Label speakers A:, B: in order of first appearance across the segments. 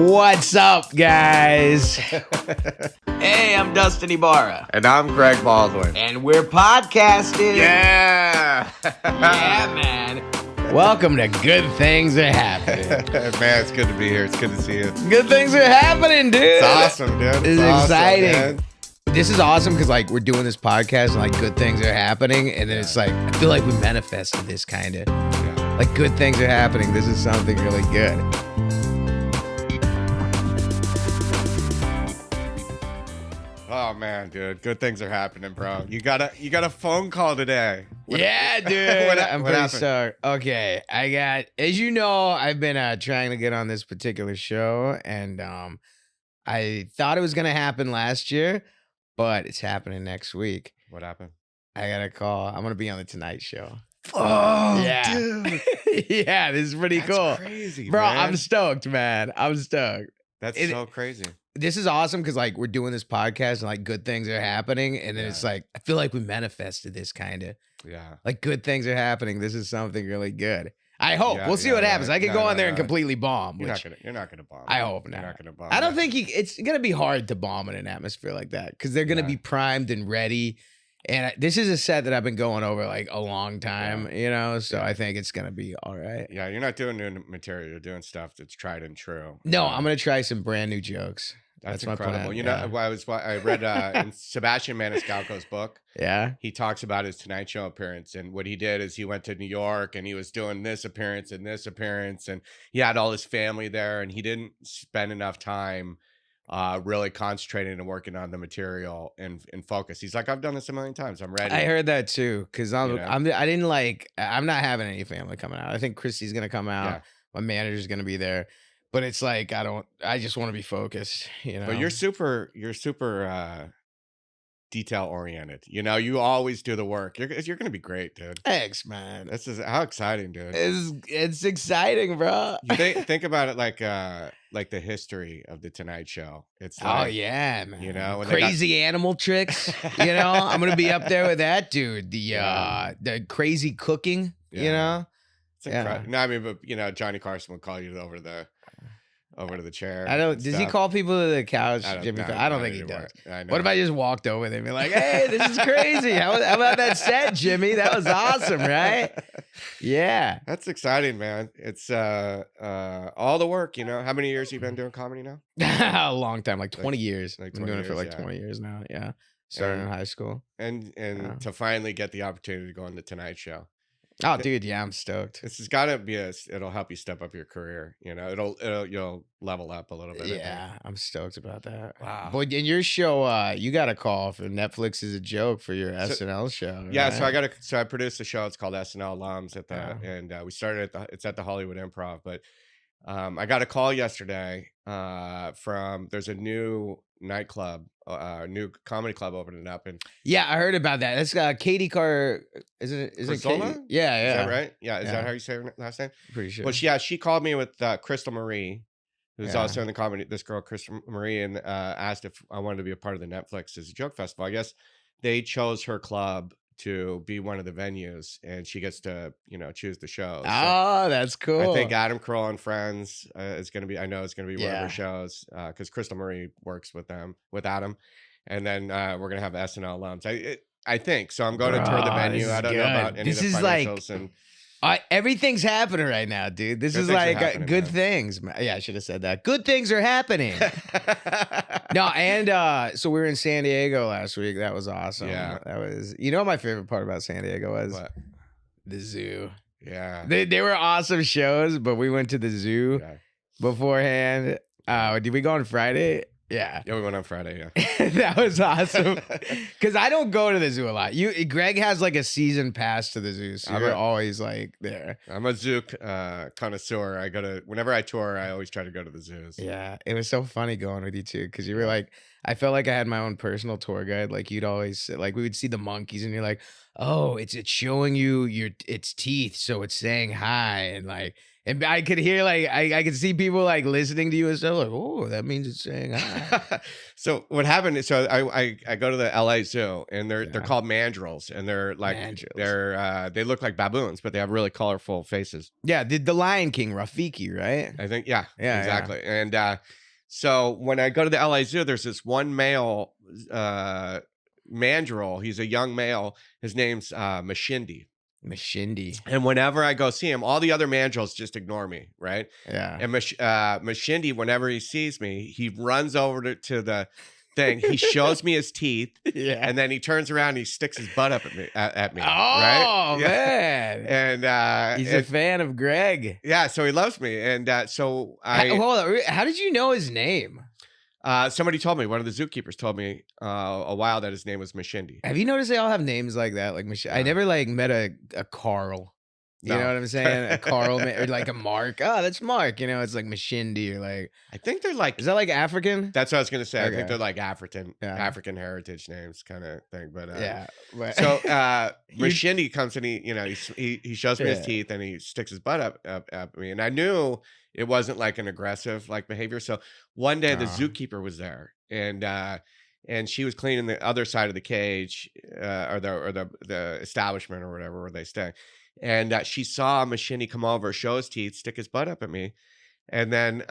A: What's up, guys? Hey, I'm Dustin Ibarra.
B: And I'm Greg Baldwin.
A: And we're podcasting.
B: Yeah!
A: Yeah, man. Welcome to Good Things Are Happening.
B: Man, it's good to be here. It's good to see you.
A: Good things are happening, dude.
B: It's awesome, dude.
A: It's
B: awesome,
A: exciting.
B: man.
A: This is awesome because, like, we're doing this podcast and, like, good things are happening. And then it's like, I feel like we manifested this kind of.
B: Yeah.
A: Like, good things are happening. This is something really good.
B: Oh man, dude, good things are happening, bro. You got a phone call today.
A: Yeah, dude. I'm pretty stoked. Okay, I got, as you know, I've been trying to get on this particular show, and I thought it was gonna happen last year, but it's happening next week.
B: What happened?
A: I got a call. I'm gonna be on the Tonight Show.
B: Oh,
A: Yeah.
B: dude,
A: Yeah, this is pretty
B: that's
A: cool,
B: crazy,
A: bro.
B: man.
A: I'm stoked, man. I'm stoked.
B: That's so crazy.
A: This is awesome because, like, we're doing this podcast and, like, good things are happening, and then it's like, I feel like we manifested this kind of.
B: Yeah.
A: Like, good things are happening. This is something really good. I hope.
B: Yeah,
A: We'll see
B: yeah,
A: what
B: yeah.
A: happens. I could
B: No,
A: go on
B: no,
A: there and
B: no.
A: completely bomb.
B: You're
A: Which
B: not gonna bomb.
A: I hope
B: You're
A: not.
B: not gonna bomb.
A: I don't think it's gonna be hard to bomb in an atmosphere like that because they're gonna
B: Yeah.
A: be primed and ready. And this is a set that I've been going over like a long time, you know. So I think it's gonna be all right.
B: Yeah, you're not doing new material. You're doing stuff that's tried and true.
A: No, I'm gonna try some brand new jokes.
B: That's
A: my
B: incredible.
A: plan,
B: You
A: yeah.
B: know, I read in Sebastian Maniscalco's book.
A: Yeah.
B: He talks about his Tonight Show appearance, and what he did is he went to New York and he was doing this appearance and this appearance, and he had all his family there, and he didn't spend enough time really concentrating and working on the material and focus. He's like, I've done this a million times. I'm ready.
A: I heard that too because
B: You know?
A: I'm not having any family coming out. I think Christy's gonna come out.
B: Yeah.
A: My manager's gonna be there. But it's like I just want to be focused, you know.
B: But you're super detail oriented. You know, you always do the work. You're going to be great, dude.
A: Thanks, man.
B: This is how exciting, dude.
A: It's exciting, bro.
B: You think about it like the history of the Tonight Show. It's like,
A: Oh yeah, man.
B: you know, when
A: crazy animal tricks. You know, I'm gonna be up there with that dude.
B: Yeah.
A: The crazy cooking. You
B: Yeah.
A: know.
B: it's incredible. No, I mean, but you know, Johnny Carson would call you over to the chair.
A: I don't.
B: and
A: Does he
B: stuff.
A: call people to the couch, Jimmy?
B: No,
A: I don't
B: not
A: think he
B: anymore.
A: does.
B: I know.
A: What if I just walked over there and be like, "Hey, this is crazy. How about that set, Jimmy? That was awesome, right?" Yeah.
B: That's exciting, man. It's all the work, you know. How many years you been doing comedy now?
A: A long time, like 20 years.
B: like
A: I've been
B: 20
A: doing it for like
B: years, yeah.
A: 20 years now. Yeah. Started in high school.
B: And
A: Yeah.
B: to finally get the opportunity to go on the Tonight Show.
A: Oh, dude, yeah, I'm stoked.
B: This has got to be it'll help you step up your career. You know, you'll level up a little bit. I think.
A: Yeah, I'm stoked about that.
B: Wow.
A: Boy, in your show, you got a call for Netflix is a joke for your SNL show.
B: Yeah,
A: right?
B: so I produced a show. It's called SNL Alums
A: Oh.
B: and we started it's at the Hollywood Improv. But I got a call yesterday from there's a new nightclub, new comedy club opening up, and
A: Yeah, I heard about that. That's Katie Carr. Is it
B: Cristina?
A: Katie? Yeah, yeah.
B: is that right? Yeah, is
A: Yeah.
B: that how you say her last name?
A: Pretty sure.
B: Well, she called me with Crystal Marie, who's
A: Yeah.
B: also in the comedy. This girl, Crystal Marie, and asked if I wanted to be a part of the Netflix as a joke festival. I guess they chose her club to be one of the venues, and she gets to choose the shows. So
A: Oh, that's cool.
B: I think Adam Carolla and Friends is going to be. I know it's going to be one of
A: Yeah.
B: her shows because Crystal Marie works with Adam, and then we're going to have SNL alums. I think so. I'm going to tour the
A: Bro,
B: venue.
A: this is
B: I don't know about
A: good.
B: any
A: This
B: of the
A: is like-
B: financials and.
A: Everything's happening right now, dude. This
B: Good
A: is
B: things are
A: like
B: happening,
A: good
B: man.
A: things. Yeah, I should have said that. Good things are happening. No, and so we were in San Diego last week. That was awesome.
B: Yeah.
A: That was. You know what my favorite part about San Diego was?
B: What?
A: The zoo.
B: Yeah.
A: They were awesome shows, but we went to the zoo
B: Yeah.
A: beforehand. Did we go on Friday? Yeah.
B: Yeah, we went on Friday. Yeah.
A: That was awesome. Because I don't go to the zoo a lot. Greg has like a season pass to the zoo, so
B: I'm
A: you're
B: a-
A: always like there.
B: I'm a zoo connoisseur. Whenever I tour, I always try to go to the zoos.
A: Yeah, it was so funny going with you too, because you were like, I felt like I had my own personal tour guide. Like you'd always like we would see the monkeys, and you're like, oh, it's showing you its teeth, so it's saying hi, and like And I could hear like I could see people like listening to you and stuff like, oh, that means it's saying hi.
B: So what happened is, so I go to the LA Zoo, and they're called mandrills, and they're like they look like baboons, but they have really colorful faces.
A: Yeah, the Lion King, Rafiki, right?
B: I think exactly. And so when I go to the LA Zoo, there's this one male mandrill. He's a young male. His name's Mashindi. And whenever I go see him, all the other mandrills just ignore me, right?
A: Yeah.
B: And Mashindi, whenever he sees me, he runs over to the thing. He shows me his teeth, and then he turns around and he sticks his butt up at me.
A: Oh,
B: right?
A: man.
B: And
A: he's a fan of Greg.
B: Yeah, so he loves me. And so
A: hold on. How did you know his name?
B: Somebody told me, one of the zookeepers told me a while that his name was Mashindi.
A: Have you noticed they all have names like that? Like I never like met a Carl. You know what I'm saying? A Carl or like a Mark. Oh, that's Mark. You know, it's like Mashindi or like.
B: I think they're like.
A: Is that like African?
B: That's what I was gonna say. Okay. I think they're like African heritage names kind of thing. But So Mashindi comes and he shows me his teeth and he sticks his butt up at me, and I knew it wasn't like an aggressive like behavior. So one day the zookeeper was there, and she was cleaning the other side of the cage or the establishment or whatever where they stay. And she saw Mashindi come over, show his teeth, stick his butt up at me. And then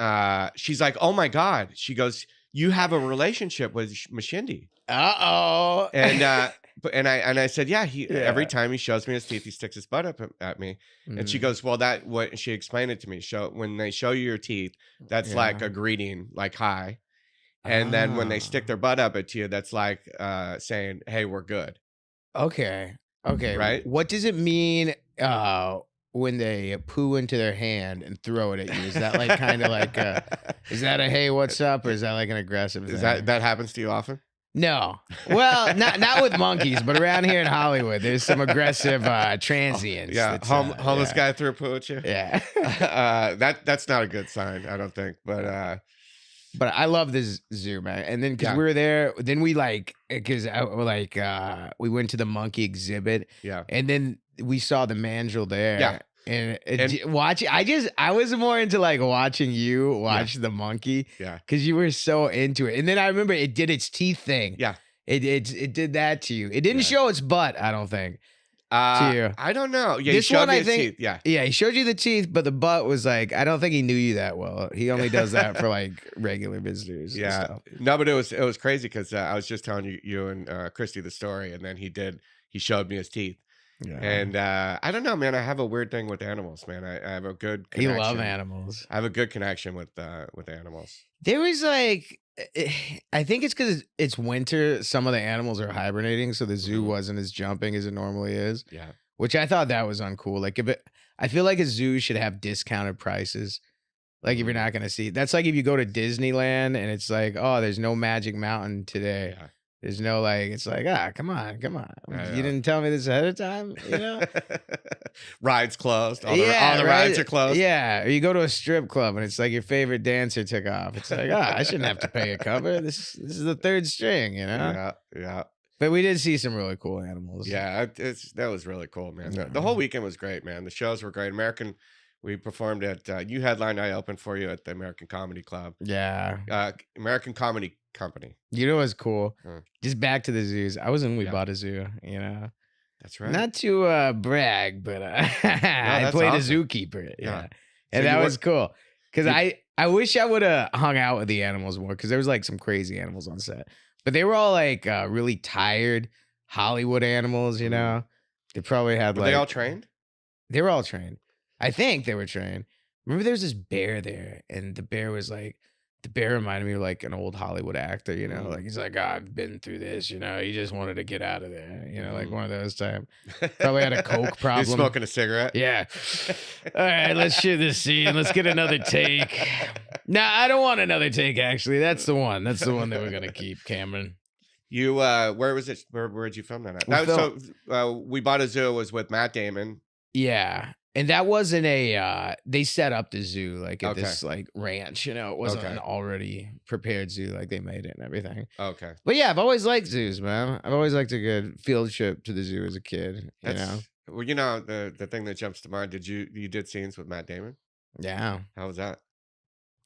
B: she's like, oh my God. She goes, you have a relationship with Mashindi.
A: Uh-oh.
B: And I said, yeah, every time he shows me his teeth, he sticks his butt up at me. And she goes, well, she explained it to me. When they show you your teeth, that's like a greeting, like hi. And then when they stick their butt up at you, that's like saying, hey, we're good.
A: Okay.
B: Right.
A: What does it mean when they poo into their hand and throw it at you? Is that like kind of like is that a hey, what's up, or is that like an aggressive thing?
B: That happens to you often?
A: No. Well, not with monkeys, but around here in Hollywood, there's some aggressive transients.
B: Yeah, homeless guy threw a poo at you.
A: Yeah.
B: That's not a good sign, I don't think.
A: But I love this zoo, man. And then because we were there, then we we went to the monkey exhibit.
B: Yeah.
A: And then we saw the mandrill there.
B: Yeah.
A: And I was more into like watching you watch the monkey.
B: Yeah.
A: Because you were so into it. And then I remember it did its teeth thing.
B: Yeah.
A: It did that to you. It didn't show its butt, I don't think. To you.
B: I don't know. Yeah,
A: this
B: he showed
A: one,
B: me
A: I
B: his
A: think,
B: teeth.
A: Yeah, he showed you the teeth, but the butt was like, I don't think he knew you that well. He only does that for like regular visitors.
B: Yeah.
A: And stuff.
B: No, but it was crazy because I was just telling you and Christy the story, and then he showed me his teeth. Yeah. And I don't know, man. I have a weird thing with animals, man. I have a good connection.
A: You love animals.
B: I have a good connection with animals.
A: There was like, I think it's because it's winter. Some of the animals are hibernating, so the zoo wasn't as jumping as it normally is.
B: Yeah.
A: Which I thought that was uncool. Like I feel like a zoo should have discounted prices. Like if you're not gonna see, that's like if you go to Disneyland and it's like, oh, there's no Magic Mountain today. Yeah. There's no like, it's like, come on. You didn't tell me this ahead of time, you know?
B: Rides closed. All the rides are closed.
A: Yeah. Or you go to a strip club and it's like your favorite dancer took off. It's like, I shouldn't have to pay a cover. This is the third string, you know?
B: Yeah.
A: But we did see some really cool animals.
B: Yeah, that was really cool, man. The whole weekend was great, man. The shows were great. We performed at, you headlined, I opened for you at the American Comedy Club.
A: Yeah.
B: American Comedy Company.
A: You know what's cool? Just back to the zoos. I was in We Bought a Zoo, you know?
B: That's right.
A: Not to brag, but I played a zookeeper. Yeah. And that was cool. Because I wish I would have hung out with the animals more, because there was like some crazy animals on set. But they were all like really tired Hollywood animals, you know? They probably had
B: Were they all trained?
A: They were all trained. I think they were trained. Remember there was this bear there, and the bear reminded me of like an old Hollywood actor, you know? Like he's like, I've been through this, you know? He just wanted to get out of there, you know? Like one of those times. Probably had a coke problem.
B: He's smoking a cigarette?
A: Yeah. All right, let's shoot this scene. Let's get another take. Nah, I don't want another take, actually. That's the one. That's the one that we're going to keep, Cameron.
B: You, where was it? Where'd you film that at? We Bought a Zoo was with Matt Damon.
A: Yeah. And that wasn't they set up the zoo like at this like ranch, you know, it wasn't an already prepared zoo, like they made it and everything.
B: Okay.
A: But yeah, I've always liked zoos, man. I've always liked a good field trip to the zoo as a kid, you know?
B: Well, you know, the thing that jumps to mind, you did scenes with Matt Damon?
A: Yeah.
B: How was that?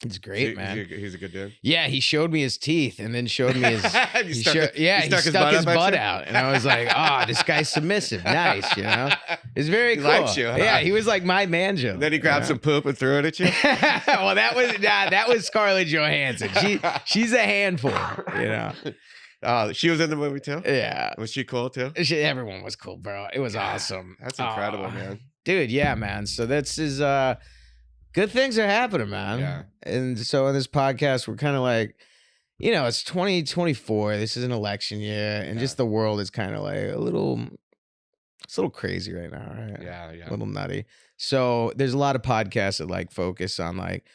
A: It's great, man.
B: He's a good dude.
A: Yeah, he showed me his teeth and then showed me his. he stuck his butt out, and I was like, "Oh, this guy's submissive. Nice, you know." It's very cool.
B: He likes you, huh?
A: Yeah, he was like my manjo.
B: And then he grabbed some poop and threw it at you.
A: Well, that was Scarlett Johansson. She's a handful, you know.
B: Oh, she was in the movie too?
A: Yeah.
B: Was she cool too?
A: Everyone was cool, bro. It was awesome.
B: That's incredible, man.
A: Dude, yeah, man. So that's his good things are happening, man.
B: Yeah.
A: And so in this podcast, we're kind of like, you know, it's 2024. This is an election year, and just the world is kind of like it's a little crazy right now, right?
B: Yeah, yeah.
A: A little nutty. So there's a lot of podcasts that like focus on like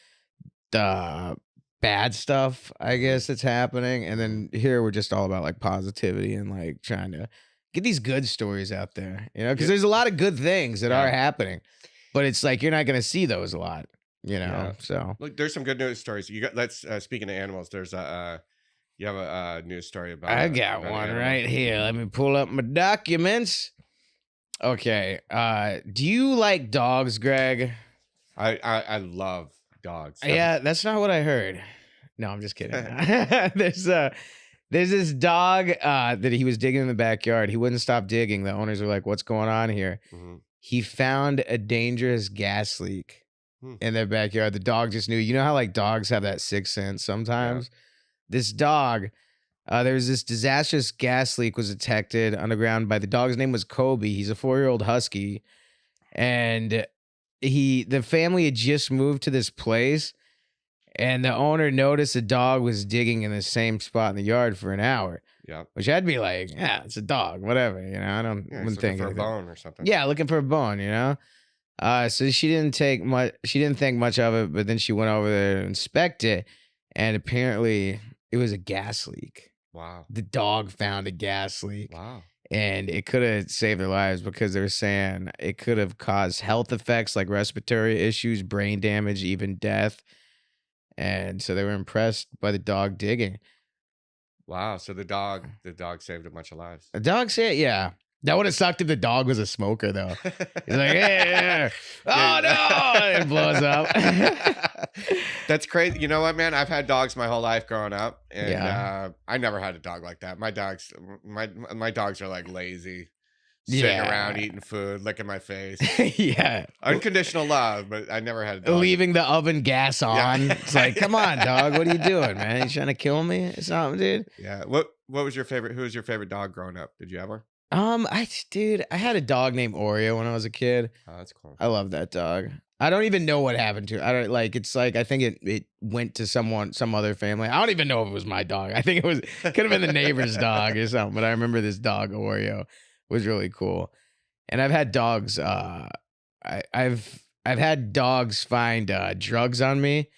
A: the bad stuff, I guess, that's happening. And then here we're just all about like positivity and like trying to get these good stories out there, you know, because there's a lot of good things that are happening, but it's like you're not going to see those a lot, you know.
B: Yeah.
A: So
B: look, there's some good news stories. You got. Let's speaking of animals. There's you have a news story about.
A: I got one right here. Let me pull up my documents. Okay. Do you like dogs, Greg?
B: I love dogs.
A: Yeah, that's not what I heard. No, I'm just kidding. There's this dog that he was digging in the backyard. He wouldn't stop digging. The owners were like, "What's going on here?" Mm-hmm. He found a dangerous gas leak in their backyard. The dog just knew. You know how like dogs have that sixth sense sometimes? Yeah. This dog, there was this disastrous gas leak was detected underground by the dog's name was Kobe. He's a 4-year-old husky. And the family had just moved to this place. And the owner noticed the dog was digging in the same spot in the yard for an hour. Yeah. Which I'd be like, yeah, it's a dog, whatever. You know, wouldn't think
B: for a bone or something.
A: Yeah, looking for a bone, you know? So she didn't think much of it, but then she went over there to inspect it, and apparently it was a gas leak.
B: Wow.
A: The dog found a gas leak.
B: Wow.
A: And it could have saved their lives because they were saying it could have caused health effects like respiratory issues, brain damage, even death. And so they were impressed by the dog digging.
B: Wow. So the dog saved a bunch of lives.
A: The dog said, yeah. That would have sucked if the dog was a smoker, though. He's like, yeah. Oh, no. It blows up.
B: That's crazy. You know what, man? I've had dogs my whole life growing up. And I never had a dog like that. My dogs are like lazy. Sitting around, eating food, licking my face.
A: Yeah.
B: Unconditional love, but I never had a dog.
A: Leaving the oven gas on. Yeah. It's like, come on, dog. What are you doing, man? You trying to kill me or something, dude?
B: Yeah. What was your favorite? Who was your favorite dog growing up? Did you have one?
A: I had a dog named Oreo when I was a kid.
B: Oh, that's cool.
A: I love that dog. I don't even know what happened to it. I don't like. It's like I think it went to some other family. I don't even know if it was my dog. I think it could have been the neighbor's dog or something. But I remember this dog Oreo was really cool. And I've had dogs. I've had dogs find drugs on me.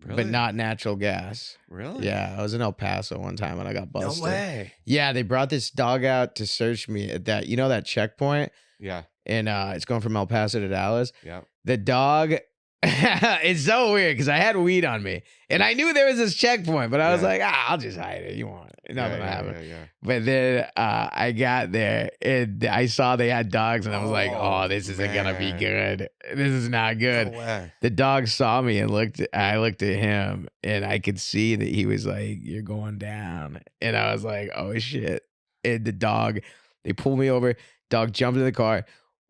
A: Really? But not natural gas.
B: Really?
A: Yeah, I was in El Paso one time and I got busted.
B: No way.
A: Yeah, they brought this dog out to search me at that, that checkpoint?
B: Yeah.
A: And it's going from El Paso to Dallas.
B: Yeah.
A: The dog, it's so weird because I had weed on me. And I knew there was this checkpoint, but I was like, I'll just hide it. You want it. Nothing will happen.
B: Yeah.
A: But then I got there and I saw they had dogs and I was like, oh, this isn't going to be good. This is not good.
B: No way.
A: The dog saw me and I looked at him and I could see that he was like, you're going down. And I was like, oh shit. And the dog, they pulled me over. Dog jumped in the car,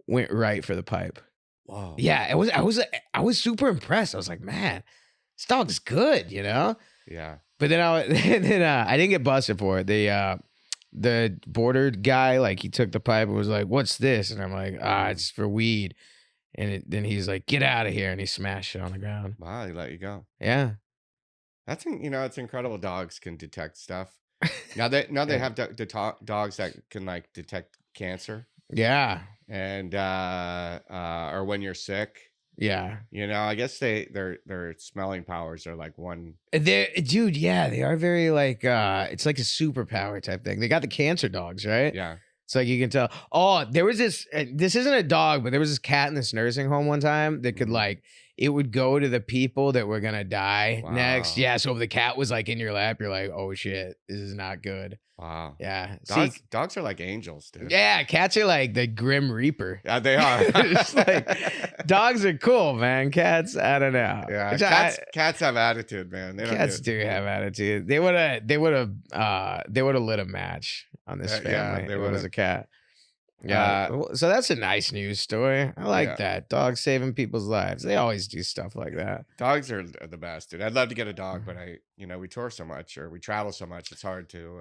A: went right for the pipe.
B: Wow.
A: Yeah, I was super impressed. I was like, man, this dog's good, you know?
B: Yeah.
A: But then I didn't get busted for it. The border guy, like he took the pipe and was like, what's this? And I'm like, it's for weed. And then he's like, get out of here. And he smashed it on the ground.
B: Wow, he let you go.
A: Yeah.
B: It's incredible. Dogs can detect stuff. Now they have dogs that can like detect cancer.
A: Yeah.
B: And or when you're sick.
A: Yeah.
B: I guess their smelling powers are like one.
A: Dude, yeah, they are very like it's like a superpower type thing. They got the cancer dogs, right?
B: Yeah.
A: It's like you can tell. Oh, there was this. This isn't a dog, but there was this cat in this nursing home one time that could like. It would go to the people that were gonna die next. Yeah. So if the cat was like in your lap, you're like, oh shit, this is not good.
B: Wow.
A: Yeah.
B: Dogs are like angels, dude.
A: Yeah, cats are like the Grim Reaper.
B: Yeah, they are.
A: It's like, dogs are cool, man. Cats, I don't know.
B: Yeah, cats have attitude, man.
A: Cats do have attitude. They would have lit a match on this family. Yeah, they would as a cat. Yeah. So that's a nice news story. I like that. Dogs saving people's lives. They always do stuff like that.
B: Dogs are the best, dude. I'd love to get a dog, but we tour so much or we travel so much. It's hard to.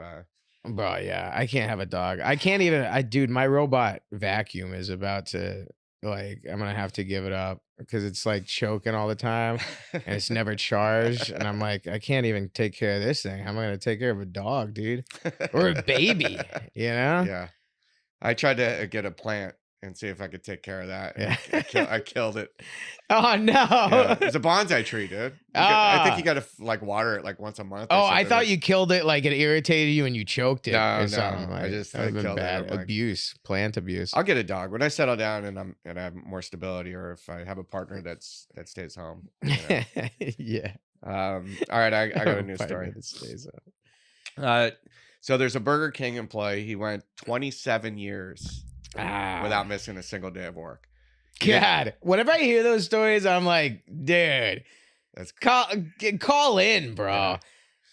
A: Bro, yeah, I can't have a dog. I can't even. Dude, my robot vacuum is about to I'm gonna have to give it up because it's like choking all the time and it's never charged. And I'm like, I can't even take care of this thing. How am I gonna take care of a dog, dude, or a baby? You know?
B: Yeah. I tried to get a plant and see if I could take care of that.
A: Yeah.
B: I killed it.
A: Oh no!
B: Yeah. It's a bonsai tree, dude. I think you got to water it like once a month.
A: Oh, I thought you killed it, like it irritated you and you choked it.
B: No,
A: something.
B: I just killed
A: bad
B: it.
A: Abuse, plant abuse.
B: I'll get a dog when I settle down and I have more stability, or if I have a partner that stays home.
A: Yeah.
B: All right, I got a new story.
A: That stays home.
B: So there's a Burger King employee. He went 27 years without missing a single day of work.
A: God, whenever I hear those stories, I'm like, dude, call in, bro. Yeah.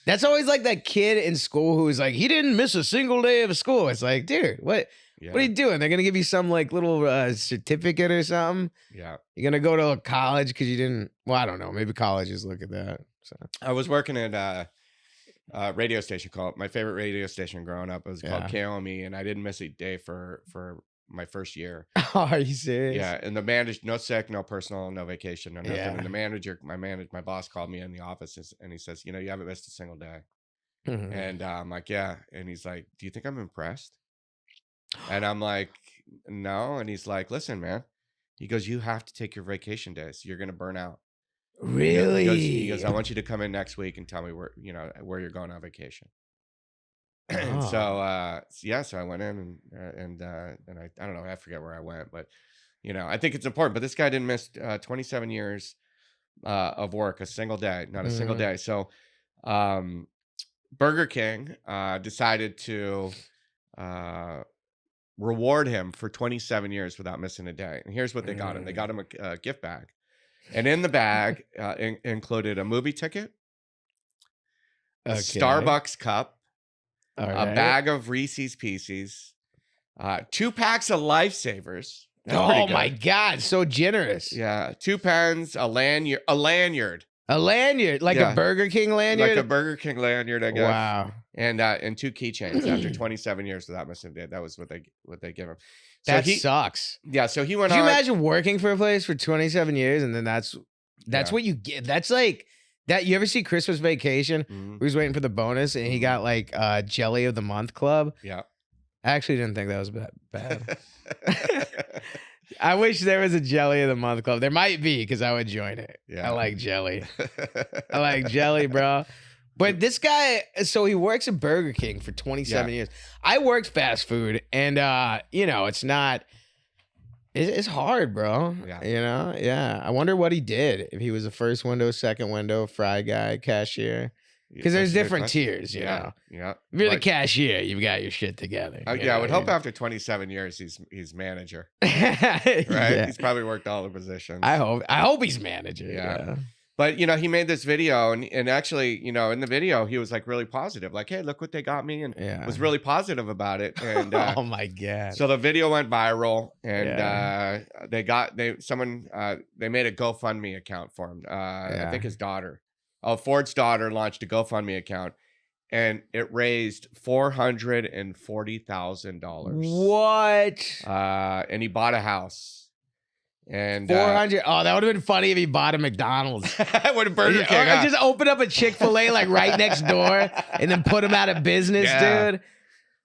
A: That's always like that kid in school who's like, he didn't miss a single day of school. It's like, dude, what are you doing? They're gonna give you some like little certificate or something.
B: Yeah,
A: you're gonna go to college because you didn't. Well, I don't know. Maybe colleges look at that. So
B: I was working at radio station called my favorite radio station growing up. It was called KOME, and I didn't miss a day for my first year.
A: Oh, are you serious?
B: Yeah, and the manager, no sick, no personal, no vacation, no nothing. Yeah. And the manager, my boss called me in the office and he says, you haven't missed a single day. Mm-hmm. And I'm like, yeah. And he's like, do you think I'm impressed? And I'm like, no. And he's like, listen, man. He goes, you have to take your vacation days. You're gonna burn out.
A: Really?
B: He goes, I want you to come in next week and tell me where you're going on vacation. And so I went in and I don't know, I forget where I went, but I think it's important. But this guy didn't miss 27 years of work, a single day, not a single day. So Burger King decided to reward him for 27 years without missing a day. And here's what they got him. They got him a gift bag. And in the bag included a movie ticket, a Starbucks cup, a bag of Reese's Pieces, 2 packs of Lifesavers.
A: Oh my God, so generous.
B: Yeah, 2 pens, a lanyard.
A: Like a Burger King lanyard?
B: Like a Burger King lanyard, I guess.
A: Wow.
B: And 2 keychains after 27 years without missing a day. That was what they give him. So
A: that sucks.
B: Yeah, so he went on.
A: Could you imagine working for a place for 27 years and then that's what you get? That's like that. You ever see Christmas Vacation? Mm-hmm. Where he's waiting for the bonus and he got like Jelly of the Month Club.
B: Yeah.
A: I actually didn't think that was bad. I wish there was a Jelly of the Month Club. There might be because I would join it. Yeah. I like jelly. I like jelly, bro. But this guy, so he works at Burger King for 27 years. I worked fast food, and it's not. It's hard, bro.
B: Yeah.
A: Yeah. I wonder what he did. If he was a first window, second window, fry guy, cashier. Because there's different tiers, you know.
B: Yeah.
A: If you're the cashier, you've got your shit together.
B: I would hope after 27 years he's manager. Right? Yeah. He's probably worked all the positions.
A: I hope he's manager.
B: Yeah. But he made this video and actually, in the video he was like really positive, like, hey, look what they got me, and was really positive about it. And
A: oh my God.
B: So the video went viral, and they made a GoFundMe account for him. I think his daughter. Ford's daughter launched a GoFundMe account, and it raised $440,000.
A: What?
B: And he bought a house. And
A: 400. That would have been funny if he bought a McDonald's.
B: Would have Burger King.
A: Or just open up a Chick-fil-A like right next door, and then put him out of business, dude.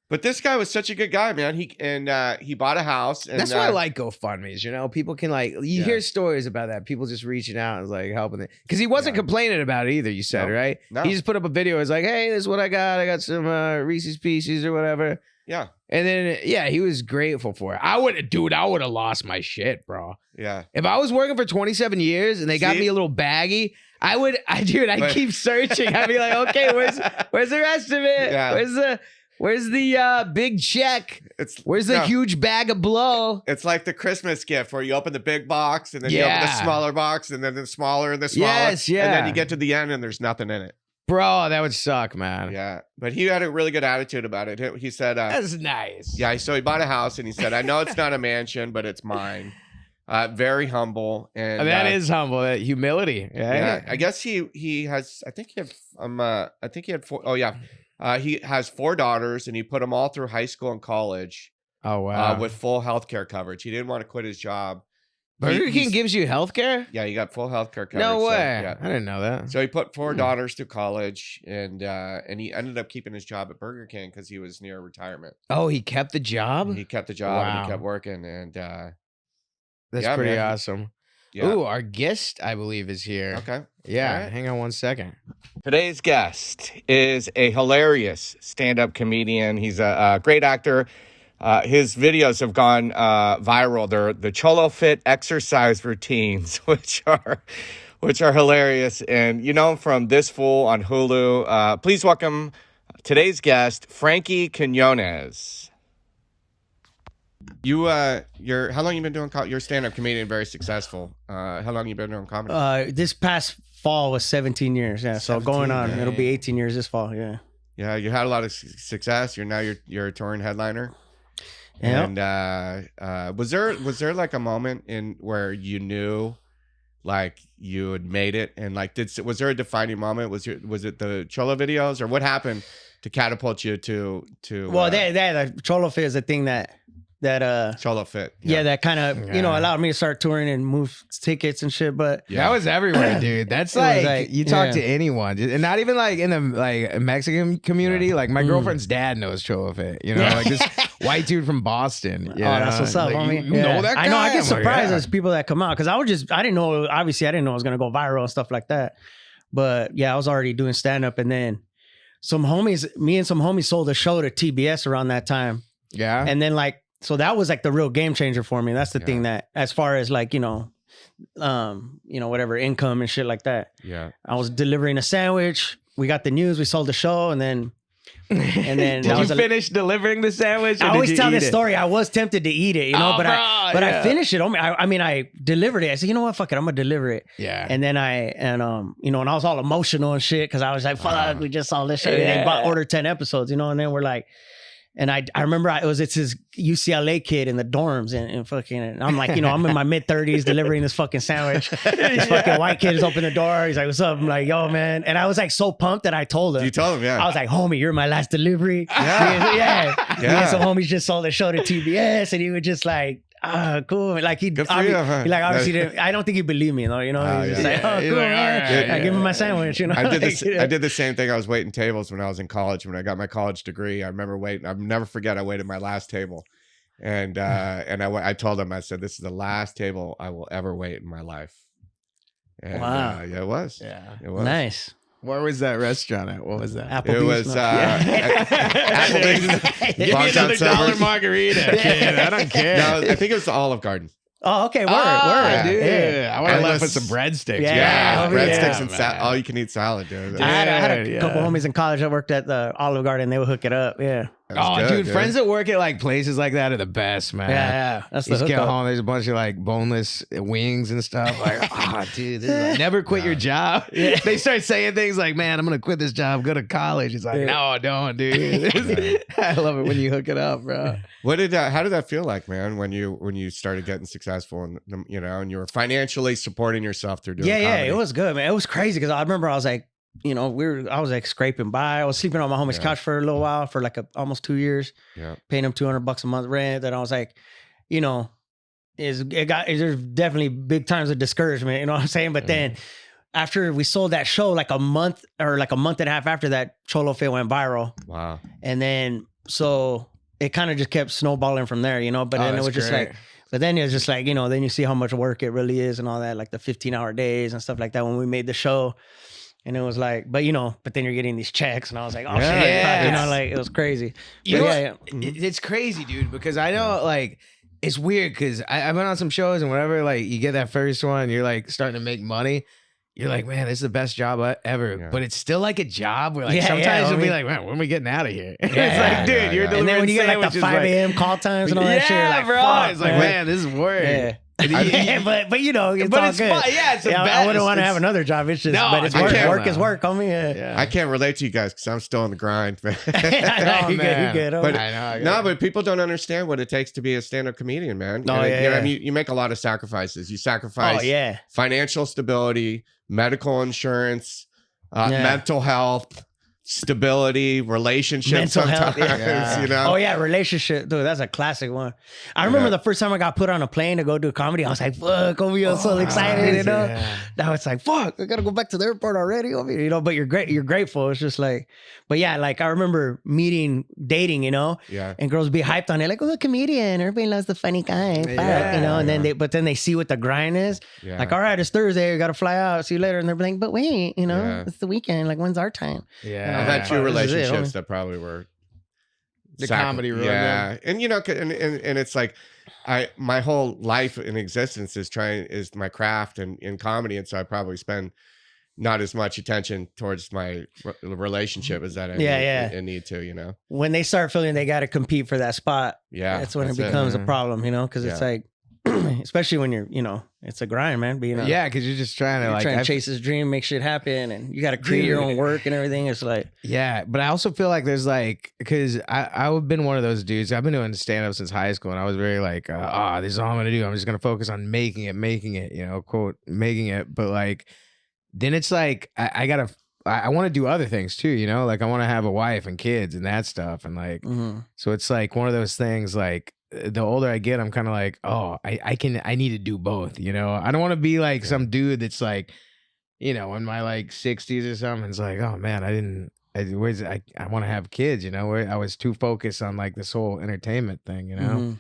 B: But this guy was such a good guy, man. He bought a house. And,
A: that's why I like GoFundMes. People can you hear stories about that. People just reaching out and like helping it. Because he wasn't complaining about it either, you said, right?
B: No.
A: He just put up a video. It's like, hey, this is what I got. I got some Reese's Pieces or whatever.
B: Yeah.
A: And then, yeah, he was grateful for it. I would have lost my shit, bro.
B: Yeah.
A: If I was working for 27 years and they got me a little baggie, I'd keep searching. I'd be like, okay, where's the rest of it?
B: Yeah.
A: Where's the big check? Where's the huge bag of blow?
B: It's like the Christmas gift where you open the big box and then you open the smaller box and then the smaller and the smaller.
A: Yes, yeah.
B: And then you get to the end and there's nothing in it.
A: Bro, that would suck, man.
B: Yeah. But he had a really good attitude about it. He said,
A: that's nice.
B: Yeah. So he bought a house and he said, I know it's not a mansion, but it's mine. Very humble. And
A: that is humble. That humility. Right?
B: Yeah. I guess he has, I think he had 4. Oh, yeah. He has 4 daughters and he put them all through high school and college.
A: Oh, wow.
B: With full healthcare coverage. He didn't want to quit his job.
A: Burger King gives you healthcare?
B: Yeah, you got full healthcare coverage.
A: No way.
B: So, yeah.
A: I didn't know that.
B: So he put 4 daughters through college and he ended up keeping his job at Burger King because he was near retirement.
A: Oh, he kept the job?
B: He kept the job and he kept working. And
A: that's pretty awesome.
B: Yeah.
A: Ooh, our guest, I believe, is here.
B: Okay.
A: Yeah,
B: right.
A: Hang on one second.
C: Today's guest is a hilarious stand-up comedian. He's a great actor. His videos have gone viral. They're the CHOLOFIT exercise routines, which are hilarious. And you know him from This Fool on Hulu. Please welcome today's guest, Frankie Quiñones.
B: How long you been doing? You're a stand-up comedian, very successful. How long you been doing comedy?
D: This past fall was 17 years. Yeah, so going on, it'll be 18 years this fall. Yeah.
B: Yeah, you had a lot of success. You're a touring headliner.
D: Yeah.
B: And was there like a moment in where you knew like you had made it, and like was there a defining moment? Was it the Cholo videos, or what happened to catapult you to
D: well, the CHOLOFIT is a thing that
B: CHOLOFIT.
D: Yeah, that kind of allowed me to start touring and move tickets and shit. But
A: that was everywhere, dude. That's like you talk to anyone, and not even like in the like Mexican community. Like my girlfriend's dad knows CHOLOFIT. You know, like this white dude from Boston.
D: Oh, that's what's up, homie.
A: You know that guy?
D: I know. I get surprised as people that come out because I didn't know. Obviously, I didn't know it was gonna go viral and stuff like that. But yeah, I was already doing stand up, and then me and some homies sold a show to TBS around that time.
A: Yeah,
D: and then like. So that was like the real game changer for me. That's the thing that, as far as like, whatever income and shit like that.
B: Yeah.
D: I was delivering a sandwich. We got the news. We sold the show, and then
A: did you finish delivering the sandwich?
D: I always tell this story. I was tempted to eat it, but I finished it. I delivered it. I said, you know what, fuck it, I'm gonna deliver it.
A: Yeah.
D: And then and I was all emotional and shit because I was like, fuck, we just saw this shit. And then ordered 10 episodes, and then we're like. And I remember it's his UCLA kid in the dorms and fucking, and I'm like, I'm in my mid-30s delivering this fucking sandwich. This fucking white kid is open the door. He's like, what's up? I'm like, yo, man. And I was like so pumped that I told him.
B: You told him, yeah.
D: I was like, homie, you're my last delivery. Yeah. Me and some homies just sold a show to TBS, and he was just like, cool. Like he obviously didn't, I don't think he believed me though. He's just like, oh, cool, man. I give him my sandwich.
B: I did the same thing. I was waiting tables when I was in college. When I got my college degree, I remember waiting. I'll never forget. I waited my last table, and I told him, I said, this is the last table I will ever wait in my life. And,
D: wow.
B: Yeah, it was.
A: Yeah,
B: it was
D: nice.
A: Where was that restaurant at? What was that?
D: Applebee's.
B: It was
A: Applebee's. Give me another $1 margarita, kid. I don't care.
B: No, I think it was the Olive Garden.
D: Oh, okay. Word.
A: Dude.
D: Yeah.
A: I want to left with some breadsticks.
B: Yeah, breadsticks and all you can eat salad, dude.
D: I had a couple homies in college that worked at the Olive Garden. They would hook it up. Yeah.
A: Oh, dude, friends that work at like places like that are the best, man.
D: Yeah. That's the
A: hookup. Get home, there's a bunch of like boneless wings and stuff. Like, dude, this is like, never quit your job. Yeah. They start saying things like, man, I'm gonna quit this job, go to college. It's like, no, don't, dude. I love it when you hook it up, bro.
B: How did that feel like, man, when you started getting successful and and you were financially supporting yourself through doing comedy?
D: Yeah, it was good, man. It was crazy because I remember I was like, I was like scraping by. I was sleeping on my homie's couch for a little while, for like almost 2 years.
B: Yeah,
D: paying him $200 a month rent. And I was like, there's definitely big times of discouragement. You know what I'm saying? But then after we sold that show, like a month and a half after that, CHOLOFIT went viral.
B: Wow.
D: And then so it kind of just kept snowballing from there, But then it was just like. But then it's just like, then you see how much work it really is and all that, like the 15-hour days and stuff like that when we made the show. And it was like, but then you're getting these checks, and I was like, oh
A: Yeah,
D: shit,
A: yeah.
D: like it was crazy.
A: You
D: But
A: know, it's crazy, dude, because I know like it's weird because I've been on some shows and whatever, like you get that first one, you're like starting to make money. You're like, man, this is the best job ever.
B: Yeah.
A: But it's still like a job where like
D: Yeah,
A: sometimes you'll be
D: homie.
A: like, man, when are we getting out of here? It's
D: Yeah,
A: like, dude,
B: yeah,
A: you're
B: yeah.
A: delivering
D: And then when you get like the
A: sandwiches,
D: 5 a.m. call times and all that shit, you're like,
A: bro.
D: fuck,
A: It's like, man, this is work.
D: Yeah.
A: And
D: but it's all good.
A: fun. Yeah, it's the best.
D: I wouldn't want to
A: It's-
D: have another job. It's just,
A: No,
D: but it's
A: I
D: work.
A: can't
D: Work is
A: now.
D: work, homie. Yeah.
A: Yeah.
B: I can't relate to you guys because I'm still on the grind, man.
A: Oh,
D: you
A: man.
D: good, homie.
B: But-
A: I know.
B: No, but people don't understand what it takes to be a stand-up comedian, man.
D: Oh,
B: And,
D: yeah,
B: you know,
D: yeah.
B: I mean, you make a lot of sacrifices. You sacrifice
D: Oh yeah.
B: financial stability, medical insurance,
D: Yeah.
B: mental health, stability, relationships.
D: Mental health,
B: sometimes,
A: yeah.
B: you know.
D: Oh yeah, relationship, dude. That's a classic one. I remember the first time I got put on a plane to go do comedy. I was like, "Fuck, homie, I'm so excited!" You know.
A: Yeah.
D: Now it's like, "Fuck, I gotta go back to the airport already." Homie. You know, but you're great. You're grateful. It's just like, but yeah, like I remember dating. You know,
B: Yeah.
D: and girls be hyped on it, like, "Oh, a comedian. Everybody loves the funny guy." Fuck,
A: Yeah,
D: you know, and then
B: yeah.
D: then they see what the grind is.
B: Yeah.
D: Like, all right, it's Thursday. I gotta fly out. See you later. And they're like, "But wait, you know,
B: Yeah.
D: it's the weekend. Like, when's our time?"
A: Yeah.
B: I've had two
D: This is it,
B: relationships
D: homie.
B: that probably were
A: The comedy road,
B: Yeah, and you know, and it's like my whole life in existence is my craft and in comedy, and so I probably spend not as much attention towards my relationship as that I need to, you know.
D: When they start feeling they got to compete for that spot,
B: Yeah,
D: that's when it becomes a problem, you know, because it's
B: Yeah.
D: like, especially when you're, it's a grind, man. Being
A: Yeah, because you're just trying to
D: you're
A: like
D: trying to chase his dream, make shit happen, and you got to create your own work and everything. It's like,
A: Yeah, but I also feel like there's like, because I've been one of those dudes. I've been doing stand up since high school, and I was very like, this is all I'm gonna do. I'm just gonna focus on making it, you know, quote, making it. But like, then it's like I want to do other things too, you know, like I want to have a wife and kids and that stuff, and like, so it's like one of those things. Like the older I get, I'm kind of like, oh, I need to do both, you know. I don't want to be like some dude that's like, you know, in my like 60s or something. It's like, oh man, I want to have kids, you know. I was too focused on like this whole entertainment thing, you know.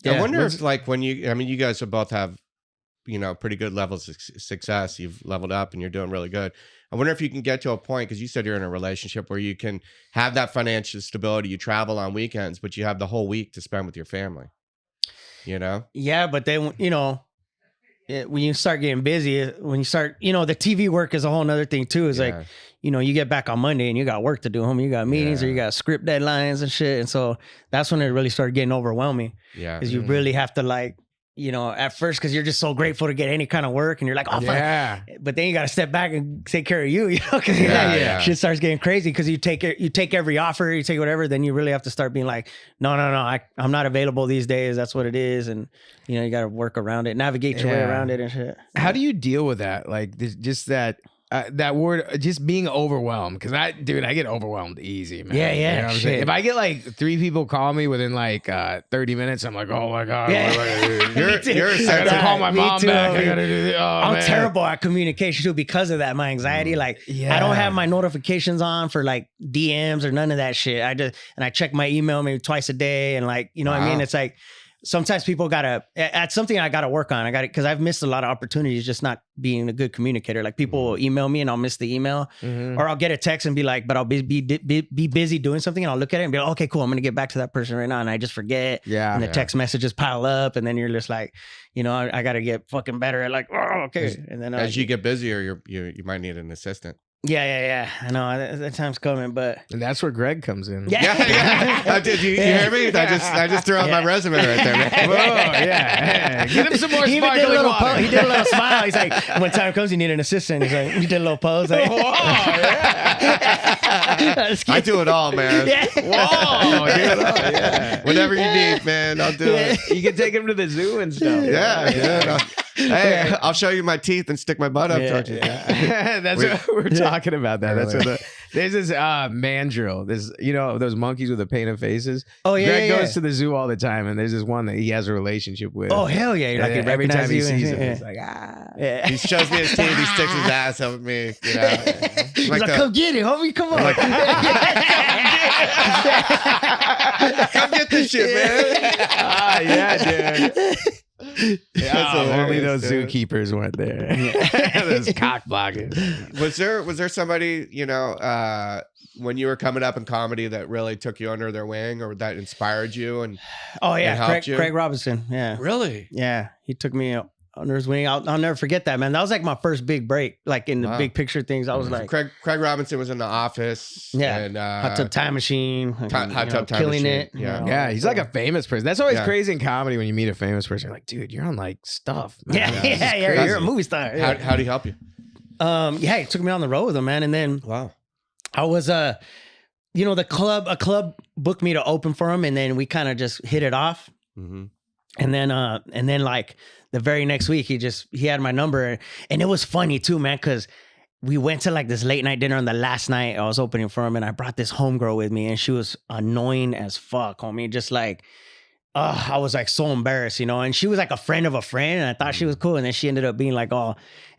B: I wonder if like you guys will both have, you know, pretty good levels of success. You've leveled up and you're doing really good. I wonder if you can get to a point, because you said you're in a relationship where you can have that financial stability. You travel on weekends, but you have the whole week to spend with your family, you know?
D: yeah, but then, you know, when you start getting busy, when you start, you know, the TV work is a whole nother thing too. It's like, you know, you get back on Monday and you got work to do, homie. You got meetings or you got script deadlines and shit. And so that's when it really started getting overwhelming.
B: Yeah.
D: Because you really have to like, you know, at first, because you're just so grateful to get any kind of work, and you're like, oh,
A: Yeah.
D: fuck. But then you got to step back and take care of you, you know, because
B: Yeah.
D: shit starts getting crazy. Because you take every offer, you take whatever, then you really have to start being like, no, I'm not available these days. That's what it is, and you know, you got to work around it, navigate your way around it, and shit.
A: How do you deal with that? Like just that word, just being overwhelmed. Because I get overwhelmed easy, man.
D: Yeah,
A: You know what I'm
D: shit.
A: saying? If I get like 3 people call me within like 30 minutes, I'm like, oh my god,
D: Yeah.
A: what do I do?
B: You're
A: I gotta call my
D: Me
A: mom
D: too,
A: back. I
D: homie.
A: gotta do this. Oh,
D: I'm
A: man.
D: terrible at communication too because of that. My anxiety, like I don't have my notifications on for like DMs or none of that shit. I check my email maybe twice a day, and like, you know what I mean? It's like sometimes people that's something I gotta work on. Because I've missed a lot of opportunities just not being a good communicator. Like people will email me and I'll miss the email, or I'll get a text and be like, but I'll be busy doing something, and I'll look at it and be like, okay, cool, I'm gonna get back to that person right now, and I just forget.
A: Yeah.
D: And the text messages pile up, and then you're just like, you know, I gotta get fucking better at like, oh, okay. And then
B: as you get busier, you might need an assistant.
D: Yeah. I know that time's coming, but
A: And that's where Greg comes in.
B: Yeah. Did you hear me? I just threw out my resume right there, man.
A: Whoa, yeah. Get him some more
D: he even did a
A: sparkling
D: little
A: water.
D: he did a little smile. He's like, when time comes, you need an assistant. He's like, he did a little pose. Like,
A: Whoa, yeah.
B: I do it all, man.
D: Yeah.
A: Whoa, dude. Oh, yeah.
B: Whatever you need, man, I'll do it.
A: You can take him to the zoo and stuff.
B: Yeah. Hey, I'll show you my teeth and stick my butt up towards you.
A: That's what we're talking about. That's what there's this mandrill. This, you know, those monkeys with the painted faces.
D: Oh yeah.
A: Greg
D: yeah.
A: goes to the zoo all the time, and there's this one that he has a relationship with.
D: Oh hell yeah! You're like,
A: And every time he sees him,
D: yeah.
A: he's like, ah.
D: Yeah.
B: He shows me his teeth. He sticks his ass up at me. You know,
D: He's like, come get it, homie. Come on.
B: come get this shit, man.
A: Ah, yeah, dude. Only those zookeepers went there. Those cockblockers.
B: Was there somebody, you know, when you were coming up in comedy that really took you under their wing or that inspired you and helped you?
D: Craig Robinson. Yeah.
B: Really?
D: Yeah. He took me under his wing. I'll never forget that, man. That was like my first big break, like in the big picture things. I was like,
B: Craig Robinson was in The Office.
D: Yeah,
B: and,
D: Hot Tub Time Machine.
B: Hot Tub Time
D: killing
B: Machine.
D: it.
B: Yeah,
A: He's like a famous person. That's always crazy in comedy when you meet a famous person. You're like, dude, you're on like stuff. Man.
D: Yeah. You're a movie star.
B: How did he help you?
D: He took me on the road with him, man, and then I was a club booked me to open for him, and then we kind of just hit it off.
B: Mm-hmm.
D: And then like the very next week, he had my number, and it was funny too, man, because we went to like this late night dinner on the last night I was opening for him, and I brought this homegirl with me, and she was annoying as fuck, homie. Just like, I was like so embarrassed, you know. And she was like a friend of a friend, and I thought she was cool, and then she ended up being like,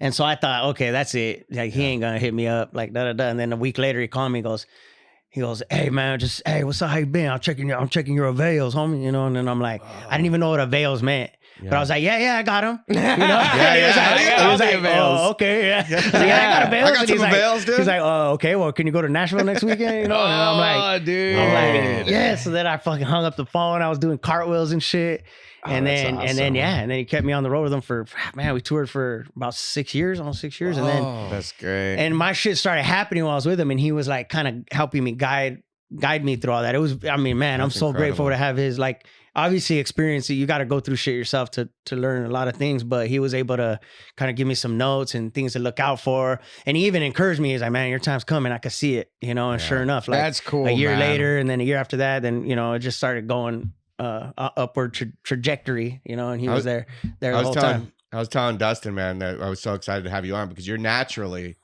D: and so I thought, okay, that's it. Like he ain't gonna hit me up, like da da da. And then a week later, he called me, he goes, hey man, hey, what's up? How you been? I'm checking your avails, homie. You know, and then I'm like, I didn't even know what avails meant. But I was like, yeah, I got him. You know? He was like, oh, okay, yeah. I got avails.
B: I got some avails, dude.
D: He's like, oh, okay, well, can you go to Nashville next weekend? You know? And I'm like,
A: dude.
D: Yeah. So then I fucking hung up the phone. I was doing cartwheels and shit. And then he kept me on the road with him for, man, we toured for about 6 years, almost 6 years. And then
A: that's great.
D: And my shit started happening while I was with him, and he was like kind of helping me guide me through all that. It was, I mean, man, I'm so grateful to have his, like, obviously experience. You got to go through shit yourself to learn a lot of things, but he was able to kind of give me some notes and things to look out for. And he even encouraged me. He's like, man, your time's coming. I could see it, you know? And sure enough, like
A: that's cool,
D: a year later, and then a year after that, then, you know, it just started going upward trajectory, you know, and he was there the whole time.
B: I was telling Dustin, man, that I was so excited to have you on because you're naturally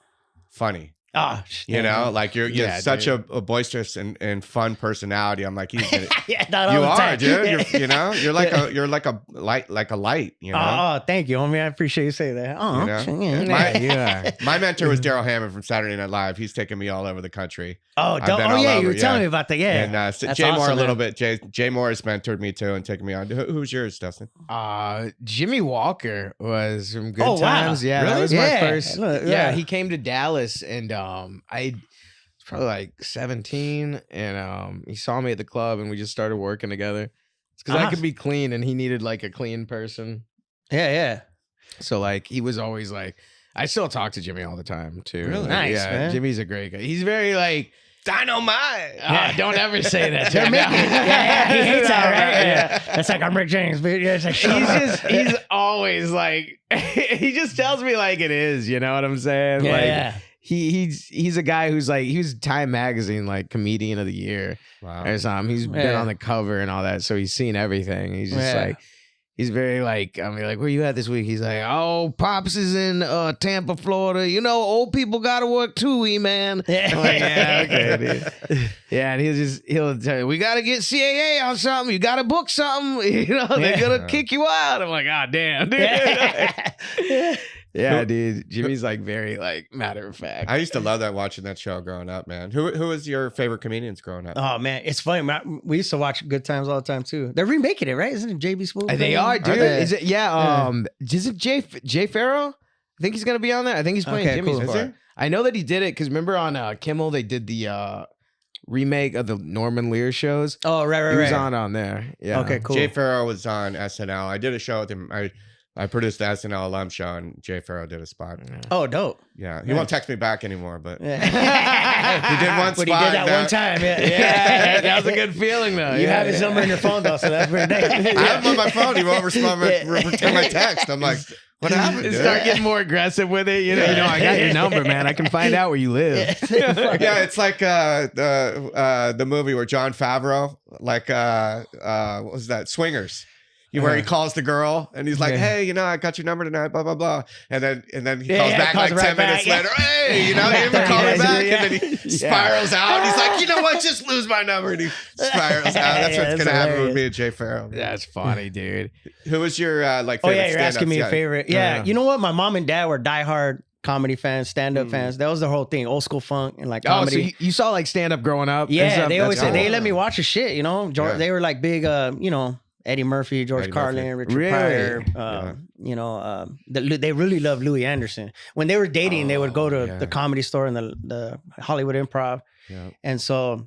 B: funny. You know, like you're such a boisterous and fun personality. I'm like, he's gonna, you are, dude. You're like a light. You know.
D: Oh, thank you, homie. I appreciate you saying that.
B: My mentor was Daryl Hammond from Saturday Night Live. He's taken me all over the country.
D: You were telling me about that. Yeah,
B: and Jay Moore a little bit. Jay Moore has mentored me too and taken me on. Who's yours, Dustin?
A: Jimmy Walker was from Good Times.
D: Wow.
A: Yeah,
B: really?
A: that was my first. He came to Dallas and. I was probably like 17, and he saw me at the club, and we just started working together. It's because I could be clean, and he needed like a clean person.
D: Yeah.
A: So like he was always like, I still talk to Jimmy all the time too.
B: Really?
D: Nice,
A: yeah,
D: man.
A: Jimmy's a great guy. He's very like
B: dynamite.
A: Don't ever say that. To him.
D: He hates that, right? Yeah. That's like I'm Rick James, but yeah, it's like
A: he's always like he just tells me like it is. You know what I'm saying?
D: Yeah.
A: He's a guy who's like, he was Time Magazine like comedian of the year or something. He's been on the cover and all that, so he's seen everything. He's just like, he's very like, I mean, like, where you at this week? He's like, oh, Pops is in Tampa, Florida. You know, old people gotta work too, man. I'm like, yeah, okay, dude. Yeah, and he'll tell you, we gotta get CAA on something. You gotta book something. You know, they're gonna kick you out. I'm like, oh damn, dude. Yeah, dude. Jimmy's like very like matter of fact.
B: I used to love that watching that show growing up, man. Who was your favorite comedians growing up?
D: Oh man, it's funny. We used to watch Good Times all the time too. They're remaking it, right? Isn't it JB Smoove?
A: They are, dude. Is it? Yeah. Is it Jay Farrow? I think he's gonna be on there. I think he's playing Jimmy's part. Is he? I know that he did it because remember on Kimmel they did the remake of the Norman Lear shows.
D: Oh right.
A: He was on there. Yeah.
D: Okay, cool.
B: Jay Farrow was on SNL. I did a show with him. I produced the SNL alum show, and Jay Farrow did a spot.
D: Oh, dope.
B: Yeah, he won't text me back anymore, but
D: he did
B: one spot.
D: But he did that one time.
A: Yeah, that was a good feeling, though.
D: You have his number in your phone, though, so that's pretty nice.
B: I have him on my phone. He won't return my text. I'm like, what happened, dude?
A: Start getting more aggressive with it. You know, I got your number, man. I can find out where you live.
B: Yeah, it's like the movie where Jon Favreau, like, what was that? Swingers. Where he calls the girl and he's like, hey, you know, I got your number tonight, blah, blah, blah. And then he calls back like 10 minutes later. Hey, you know, he didn't call me back. And then he spirals out. And he's like, you know what? Just lose my number. And he spirals out. That's what's going to happen with me and Jay Farrow.
A: That's funny, dude.
B: Who was your favorite
D: you're asking me a favorite. Yeah. You know what? My mom and dad were diehard comedy fans, stand-up fans. That was the whole thing. Old school funk and like comedy.
A: So you saw like stand-up growing up?
D: Yeah, they always said they let me watch the shit, you know. They were like big, you know, Eddie Murphy, George Carlin, Richard Pryor. You know, they really love Louis Anderson. When they were dating, they would go to the Comedy Store and the Hollywood Improv. Yeah. And so,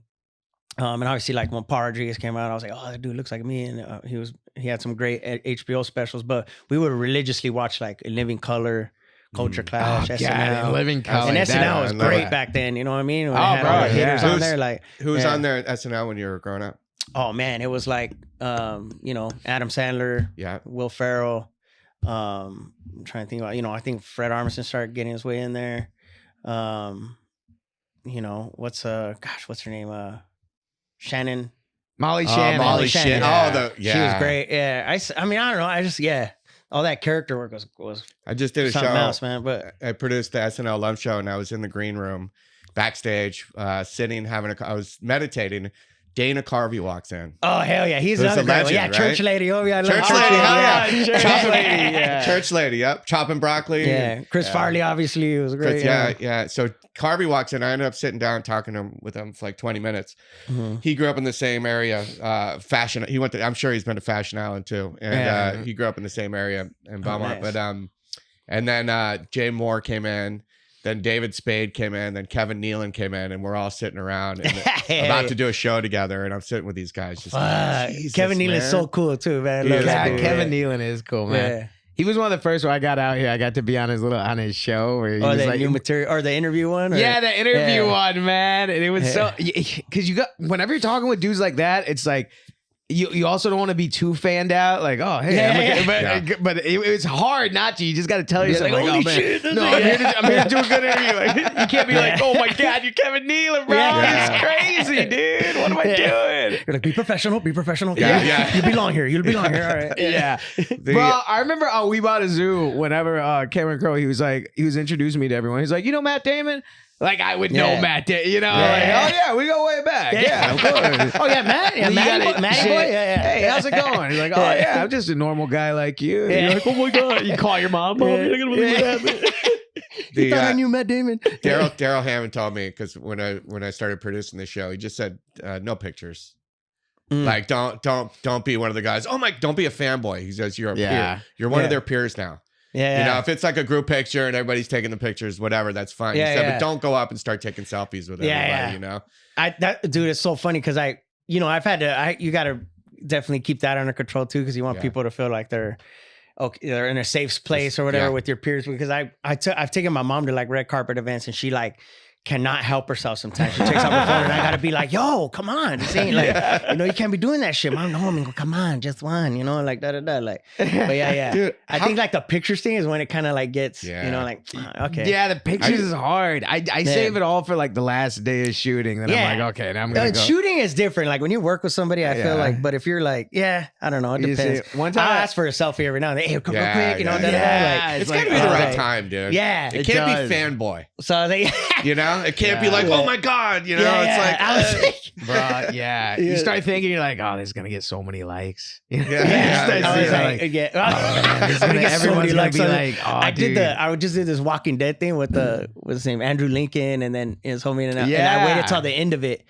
D: and obviously, like when Paul Rodriguez came out, I was like, oh, that dude looks like me. And he had some great HBO specials. But we would religiously watch like In Living Color, Culture Clash, SNL.
A: Living Color.
D: And SNL was great back then. You know what I mean? When
A: had all the haters
B: on there, who was on there at SNL when you were growing up?
D: Oh man, it was like you know, Adam Sandler, Will Ferrell. I'm trying to think about, you know, I think Fred Armisen started getting his way in there. You know, what's her name? Shannon.
A: Molly Shannon.
D: Molly Shannon.
B: Oh,
D: she was great. Yeah, I mean, I don't know. All that character work was.
B: I just did a
D: something
B: show,
D: else, man. But
B: I produced the SNL Love Show, and I was in the green room, backstage, sitting, I was meditating. Dana Carvey walks in.
D: Oh hell yeah, he's another legend, yeah, right? Church lady. Oh yeah,
B: church lady. Church lady. Yep, chopping broccoli.
D: Yeah, Chris Farley obviously was great.
B: Yeah. So Carvey walks in. I ended up sitting down talking with him for like 20 minutes. Mm-hmm. He grew up in the same area, fashion. He went to. I'm sure he's been to Fashion Island too, and he grew up in the same area in Belmont. Nice. But and then Jay Moore came in. Then David Spade came in, then Kevin Nealon came in, and we're all sitting around and about to do a show together. And I'm sitting with these guys. Just like,
D: Kevin Nealon's so cool too, man.
A: Kevin Nealon is cool, man. Yeah. He was one of the first when I got out here. I got to be on his show where he was
D: that
A: like
D: new material or the interview one. Or?
A: Yeah, the interview one, man. And it was so because you got whenever you're talking with dudes like that, it's like. You also don't want to be too fanned out, like, oh, hey, but it's hard not to. You just got to tell yourself, like, oh, man, I'm here to do a good interview. Like, you can't be like, oh, my God, you're Kevin Nealon, bro. It's crazy, dude. What am I doing?
D: You're like, be professional. Yeah. You belong here. All right.
A: Yeah. Well, I remember We Bought a Zoo, whenever Cameron Crowe, he was introducing me to everyone. He's like, you know Matt Damon? Like I would know Matt, you know, like, oh yeah, we go way back. Yeah, of course.
D: Oh yeah, Matt, Matty boy. Yeah.
A: Hey, how's it going? He's like, oh yeah, I'm just a normal guy like you. And you're like, oh my God, you call your mom, you're not gonna believe what happened.
D: You thought I knew Matt Damon.
B: Daryl Hammond told me because when I started producing the show, he just said no pictures. Like don't be one of the guys. Oh my, don't be a fanboy. He says you're a peer. You're one of their peers now.
D: Yeah,
B: you know, if it's like a group picture and everybody's taking the pictures, whatever, that's fine. But don't go up and start taking selfies with everybody. You know,
D: dude, it's so funny because you got to definitely keep that under control too because you want people to feel like they're in a safe place or whatever with your peers. Because I've taken my mom to like red carpet events and she like cannot help herself sometimes. She takes out her phone and I gotta be like, yo, come on. This ain't like, you know, you can't be doing that shit. Mom, no, I mean, come on, just one, you know, like da-da-da. Like, but yeah. Dude, I think like the pictures thing is when it kind of like gets, you know, like, okay.
A: Yeah, the pictures is hard. I save it all for like the last day of shooting. Then I'm like, okay, now I'm gonna go.
D: Shooting is different. Like when you work with somebody, I feel like, but if you're like, I don't know, it depends. One time I ask for a selfie every now and then. Hey, come real quick, you know,
B: like, it's gotta be the right time, dude.
D: Yeah.
B: It can't be fanboy.
D: So they,
B: you know, it can't be like, oh my God, you know, it's like,
A: bro, you start thinking, you're like, oh, this is gonna get so many likes.
D: Everyone's gonna be like, oh, I just did this Walking Dead thing with his name, Andrew Lincoln, and then his homie, and I waited till the end of it.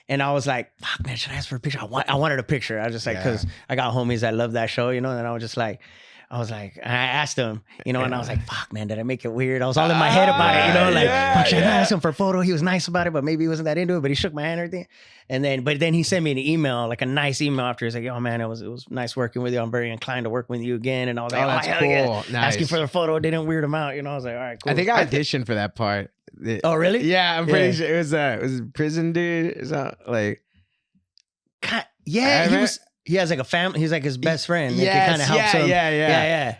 D: And I was like, fuck, man, should I ask for a picture? I wanted a picture. I was just like, because I got homies that love that show, you know, and I was just like, and I asked him, you know, and I was like, fuck, man, did I make it weird? I was all in my head about it, you know, like, fuck, should I ask him for a photo? He was nice about it, but maybe he wasn't that into it, but he shook my hand and everything. But then he sent me an email, like a nice email after. He's like, oh, man, it was nice working with you. I'm very inclined to work with you again. And I was like,
A: that's cool.
D: Yeah. Nice. Asking for the photo didn't weird him out, you know. I was like, all right, cool.
A: I think I auditioned for that part.
D: Oh, really?
A: Yeah, I'm pretty sure it was a prison dude or something, like.
D: God, yeah, he has like a family. He's like his best friend. Like, he kind of helps him.
A: Yeah.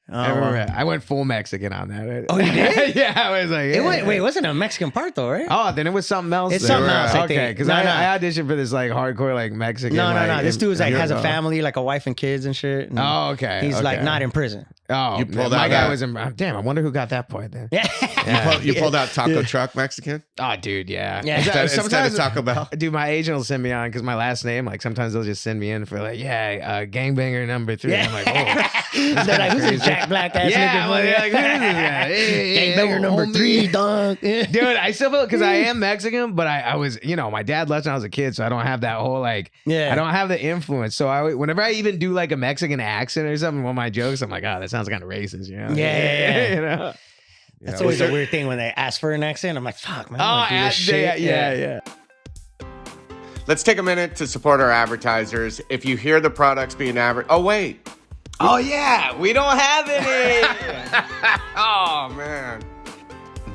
A: I remember. I went full Mexican on that.
D: Oh, you did?
A: Yeah, I was like,
D: wait, it wasn't a Mexican part though, right?
A: Oh, then it was something else.
D: It's something else.
A: Okay, because I auditioned for this like hardcore like Mexican.
D: No. This dude is like has a family, like a wife and kids and shit. And
A: okay.
D: He's like not in prison.
A: Oh,
B: You pulled
A: my
B: out
A: guy
B: that-
A: was in. Damn, I wonder who got that point then.
D: Yeah.
B: You pulled out taco truck Mexican
A: Oh, dude, yeah.
D: Yeah.
B: instead of Taco Bell.
A: Dude, my agent will send me on because my last name, like sometimes they'll just send me in for like, gangbanger number 3.
D: Yeah.
A: I'm like, oh.
D: They're like, who's this Jack Black ass
A: Yeah,
D: nigga?
A: I'm like, who is this guy? Hey,
D: Gangbanger number
A: homie.
D: 3, dog.
A: Dude, I still feel because I am Mexican, but I was, my dad left when I was a kid, so I don't have that whole like,
D: Yeah.
A: I don't have the influence. So whenever I even do like a Mexican accent or something, one of my jokes, I'm like, oh, that sounds kind of racist, you know?
D: Yeah.
A: You know?
D: That's always a weird thing when they ask for an accent. I'm like, fuck, man. I wanna do this shit.
A: yeah.
C: Let's take a minute to support our advertisers. If you hear the products being advertised, oh wait,
A: Oh yeah, we don't have any.
C: oh man.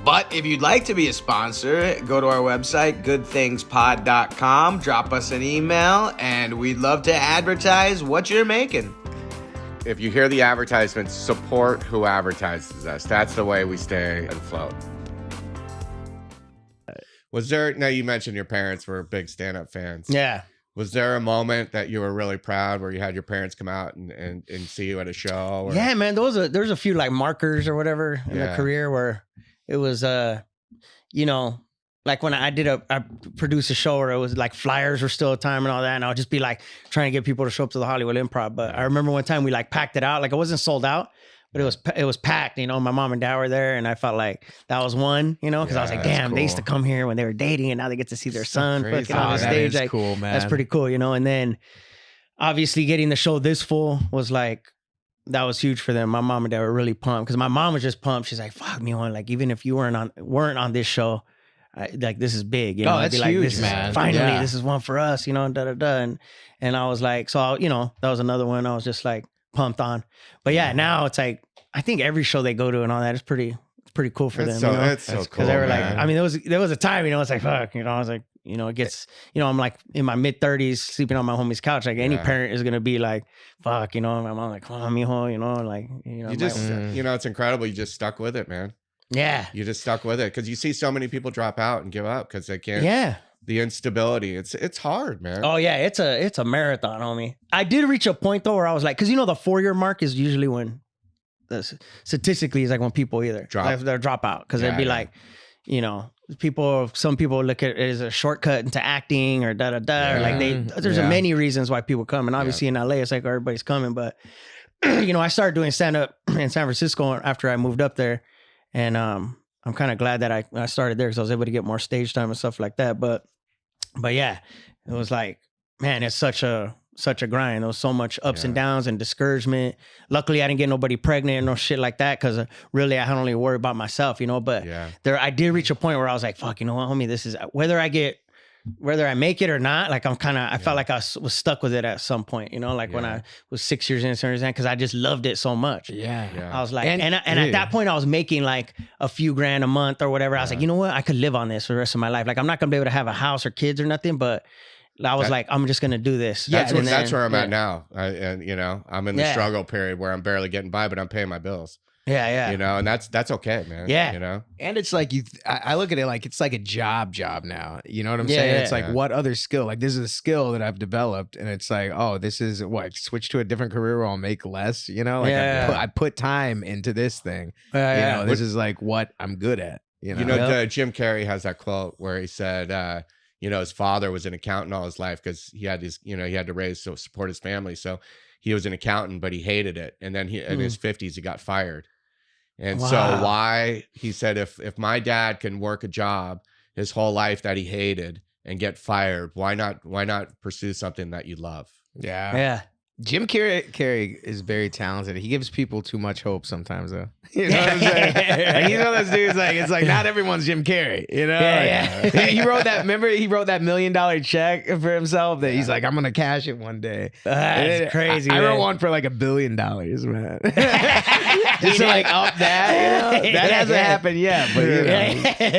A: But if you'd like to be a sponsor, go to our website, goodthingspod.com, drop us an email, and we'd love to advertise what you're making.
C: If you hear the advertisements, support who advertises us. That's the way we stay afloat.
B: Was there, now you mentioned your parents were big stand-up fans.
D: Yeah.
B: Was there a moment that you were really proud where you had your parents come out and see you at a show? Or?
D: Yeah, man. There's a few like markers or whatever in the
B: Yeah.
D: career where it was, like when I produced a show where it was like flyers were still a time and all that. And I would just be like trying to get people to show up to the Hollywood Improv. But I remember one time we like packed it out. Like it wasn't sold out, but it was packed. My mom and dad were there, and I felt like that was one. Because I was like,
A: that's
D: damn, they used to
A: cool.
D: come here when they were dating, and now they get to see their son
B: crazy.
D: fucking on
A: Oh,
D: the
A: that
D: stage.
A: is
D: Like,
A: cool, man.
D: that's pretty cool, And then obviously getting the show this full was like, that was huge for them. My mom and dad were really pumped because my mom was just pumped. She's like, fuck me, like even if you weren't on this show, like this is big.
A: Oh,
D: I'd
A: that's
D: be like,
A: huge,
D: this is,
A: man.
D: finally,
A: Yeah.
D: this is one for us, and I was like, so that was another one I was just like pumped on. But yeah, now it's like I think every show they go to and all that is pretty cool for
B: That's
D: them.
B: that's so cool.
D: Because they were
B: man.
D: like, I mean, there was a time, it's like, fuck, I was like, it gets, I'm like in my mid 30s sleeping on my homie's couch. Like any
B: Yeah.
D: parent is going to be like, fuck, my mom like, come on, mijo, like,
B: you just, it's incredible. You just stuck with it, man.
D: yeah.
B: You just stuck with it because you see so many people drop out and give up because they can't.
D: Yeah.
B: The instability, it's hard, man.
D: Oh yeah. It's a marathon, homie. I did reach a point though where I was like, cause the 4-year mark is usually when statistically is like when people either drop out. Cause
B: Yeah,
D: they'd be
B: yeah.
D: like, some people look at it as a shortcut into acting or or like there's
B: Yeah.
D: many reasons why people come. And obviously in LA, it's like everybody's coming. But, I started doing stand up in San Francisco after I moved up there. And I'm kind of glad that I started there because I was able to get more stage time and stuff like that. But yeah, it was like, man, it's such a grind. There was so much ups and downs and discouragement. Luckily, I didn't get nobody pregnant and no shit like that because really I had only worry about myself, But I did reach a point where I was like, fuck, you know what, homie, this is whether I make it or not. Like I felt like I was stuck with it at some point, like when I was 6 years in because I just loved it so much.
A: Yeah.
D: I was like, and at that point I was making like a few grand a month or whatever. I was like, you know what? I could live on this for the rest of my life. Like I'm not gonna be able to have a house or kids or nothing, but I was like, I'm just gonna do this.
B: That's where I'm at now. I'm in the struggle period where I'm barely getting by, but I'm paying my bills.
D: Yeah.
B: And that's okay, man.
D: Yeah.
A: And it's like I look at it like it's like a job now. You know what I'm
D: Yeah,
A: saying?
D: yeah,
A: It's like what other skill? Like this is a skill that I've developed, and it's like, oh, this is what switch to a different career where I'll make less. Like I put time into this thing. This is like what I'm good at.
B: Jim Carrey has that quote where he said, his father was an accountant all his life because he had he had to support his family. So he was an accountant, but he hated it. And then in his 50s, he got fired. And so why, he said, if my dad can work a job his whole life that he hated and get fired, why not pursue something that you love?
D: Yeah.
A: Jim Carrey is very talented. He gives people too much hope sometimes, though. You know what I'm saying? Like, those dudes, like, it's like not everyone's Jim Carrey, He wrote that, remember he wrote that $1 million check for himself that he's like, I'm going to cash it one day.
D: That's crazy,
A: I
D: man.
A: wrote one for like $1 billion, man. Just to, like up that, that hasn't happened yet. But you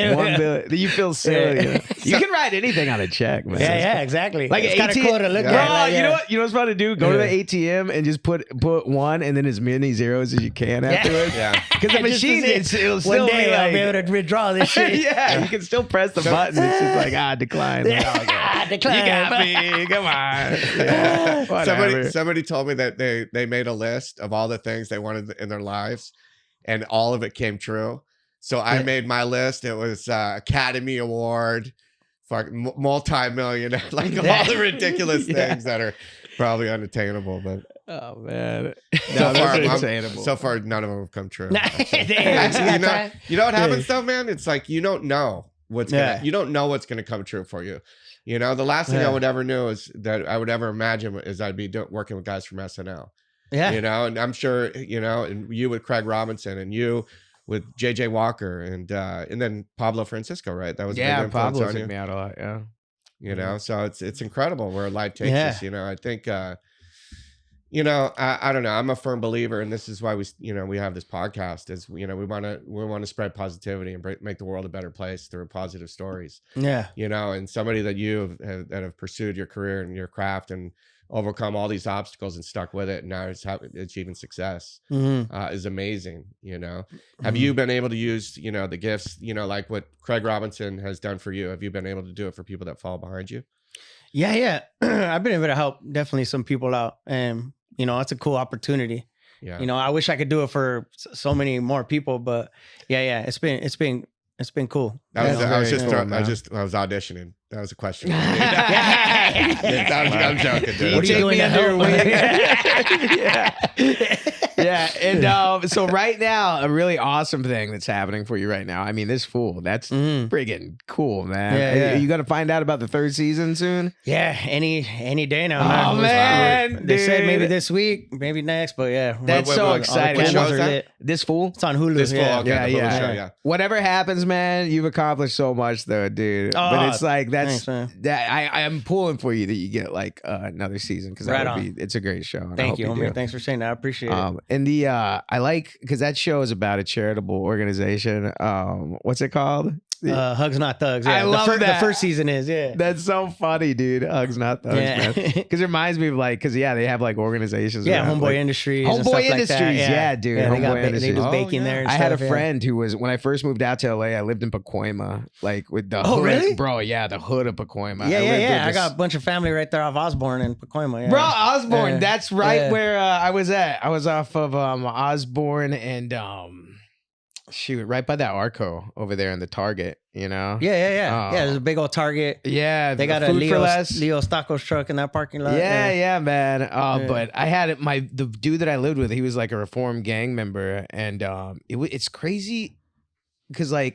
A: know, 1 billion. You feel silly. You know? You can write anything on a check, man.
D: Yeah, exactly.
A: Like
D: it's
A: an
D: kind of cool to look
A: bro,
D: at. Like,
A: you know what? You know what's fun to do? Go to the ATM and just put 1 and then as many zeros as you can afterwards.
B: Yeah.
A: Because the machine, it'll still
D: one day
A: be like,
D: I'll be able to withdraw this shit.
A: yeah, you can still press the button. It's just like decline. Like, oh, okay.
D: Decline.
A: You got me. Come on. Yeah,
B: somebody told me that they made a list of all the things they wanted in their lives, and all of it came true. So I made my list. It was Academy Award, fucking multi-millionaire, like all the ridiculous things that are probably unattainable. But
A: oh man,
B: so far none of them have come true.
D: Damn.
B: You know what happens though, man? It's like you don't know what's gonna come true for you. You know, the last thing I would ever know is that I would ever imagine is I'd be working with guys from SNL.
D: Yeah.
B: You know, and I'm sure, you know, and you with Craig Robinson and you with JJ Walker and then Pablo Francisco, right? That was a big influence
A: Pablo
B: on
A: took
B: you.
A: me out a lot, yeah.
B: You know, so it's incredible where life takes us. You know, I think you know, I don't know. I'm a firm believer, and this is why we have this podcast. Is we want to spread positivity and make the world a better place through positive stories.
D: Yeah,
B: you know, and somebody that that have pursued your career and your craft and overcome all these obstacles and stuck with it, and now it's achieving success is amazing. You know, have you been able to use the gifts like what Craig Robinson has done for you? Have you been able to do it for people that fall behind you?
D: Yeah. I've been able to help definitely some people out, and it's a cool opportunity. Yeah. I wish I could do it for so many more people, but yeah, it's been cool.
B: I was auditioning. That was a question. I'm joking, dude.
D: What are you doing to help?
A: Yeah. And so right now, a really awesome thing that's happening for you right now. I mean, this fool, that's friggin' cool, man.
D: Yeah.
A: You got to find out about the 3rd season soon?
D: Yeah, any day now.
A: Oh, man.
D: They said maybe this week, maybe next, but yeah.
A: That's so exciting.
B: What show is that?
A: This fool?
D: It's on Hulu.
B: This fool, okay,
A: yeah.
B: Show.
A: Whatever happens, man, you've accomplished so much though, dude.
D: Oh,
A: but it's like,
D: thanks,
A: I am pulling for you that you get like another season because it's a great show.
D: Thank you, homie. Thanks for saying that. I appreciate it.
A: And I like, because that show is about a charitable organization. What's it called?
D: Hugs Not Thugs. Yeah.
A: I love that.
D: The first season is,
A: That's so funny, dude. Hugs Not Thugs, man. Because it reminds me of they have like organizations.
D: Homeboy Industries.
A: Homeboy Industries, dude.
D: Yeah,
A: Homeboy Industries.
D: They do baking there.
A: I had a friend who was, when I first moved out to LA, I lived in Pacoima, like with the hood.
D: Really?
A: Bro, yeah, the hood of Pacoima.
D: Yeah. I got a bunch of family right there off Osborne and Pacoima. Yeah.
A: Bro, Osborne, that's right where I was at. I was off of Osborne and right by that Arco over there in the Target,
D: Yeah. There's a big old Target.
A: Yeah,
D: they got a Leo's Tacos truck in that parking lot.
A: Yeah, man. But I had the dude that I lived with. He was like a reformed gang member, and it's crazy because I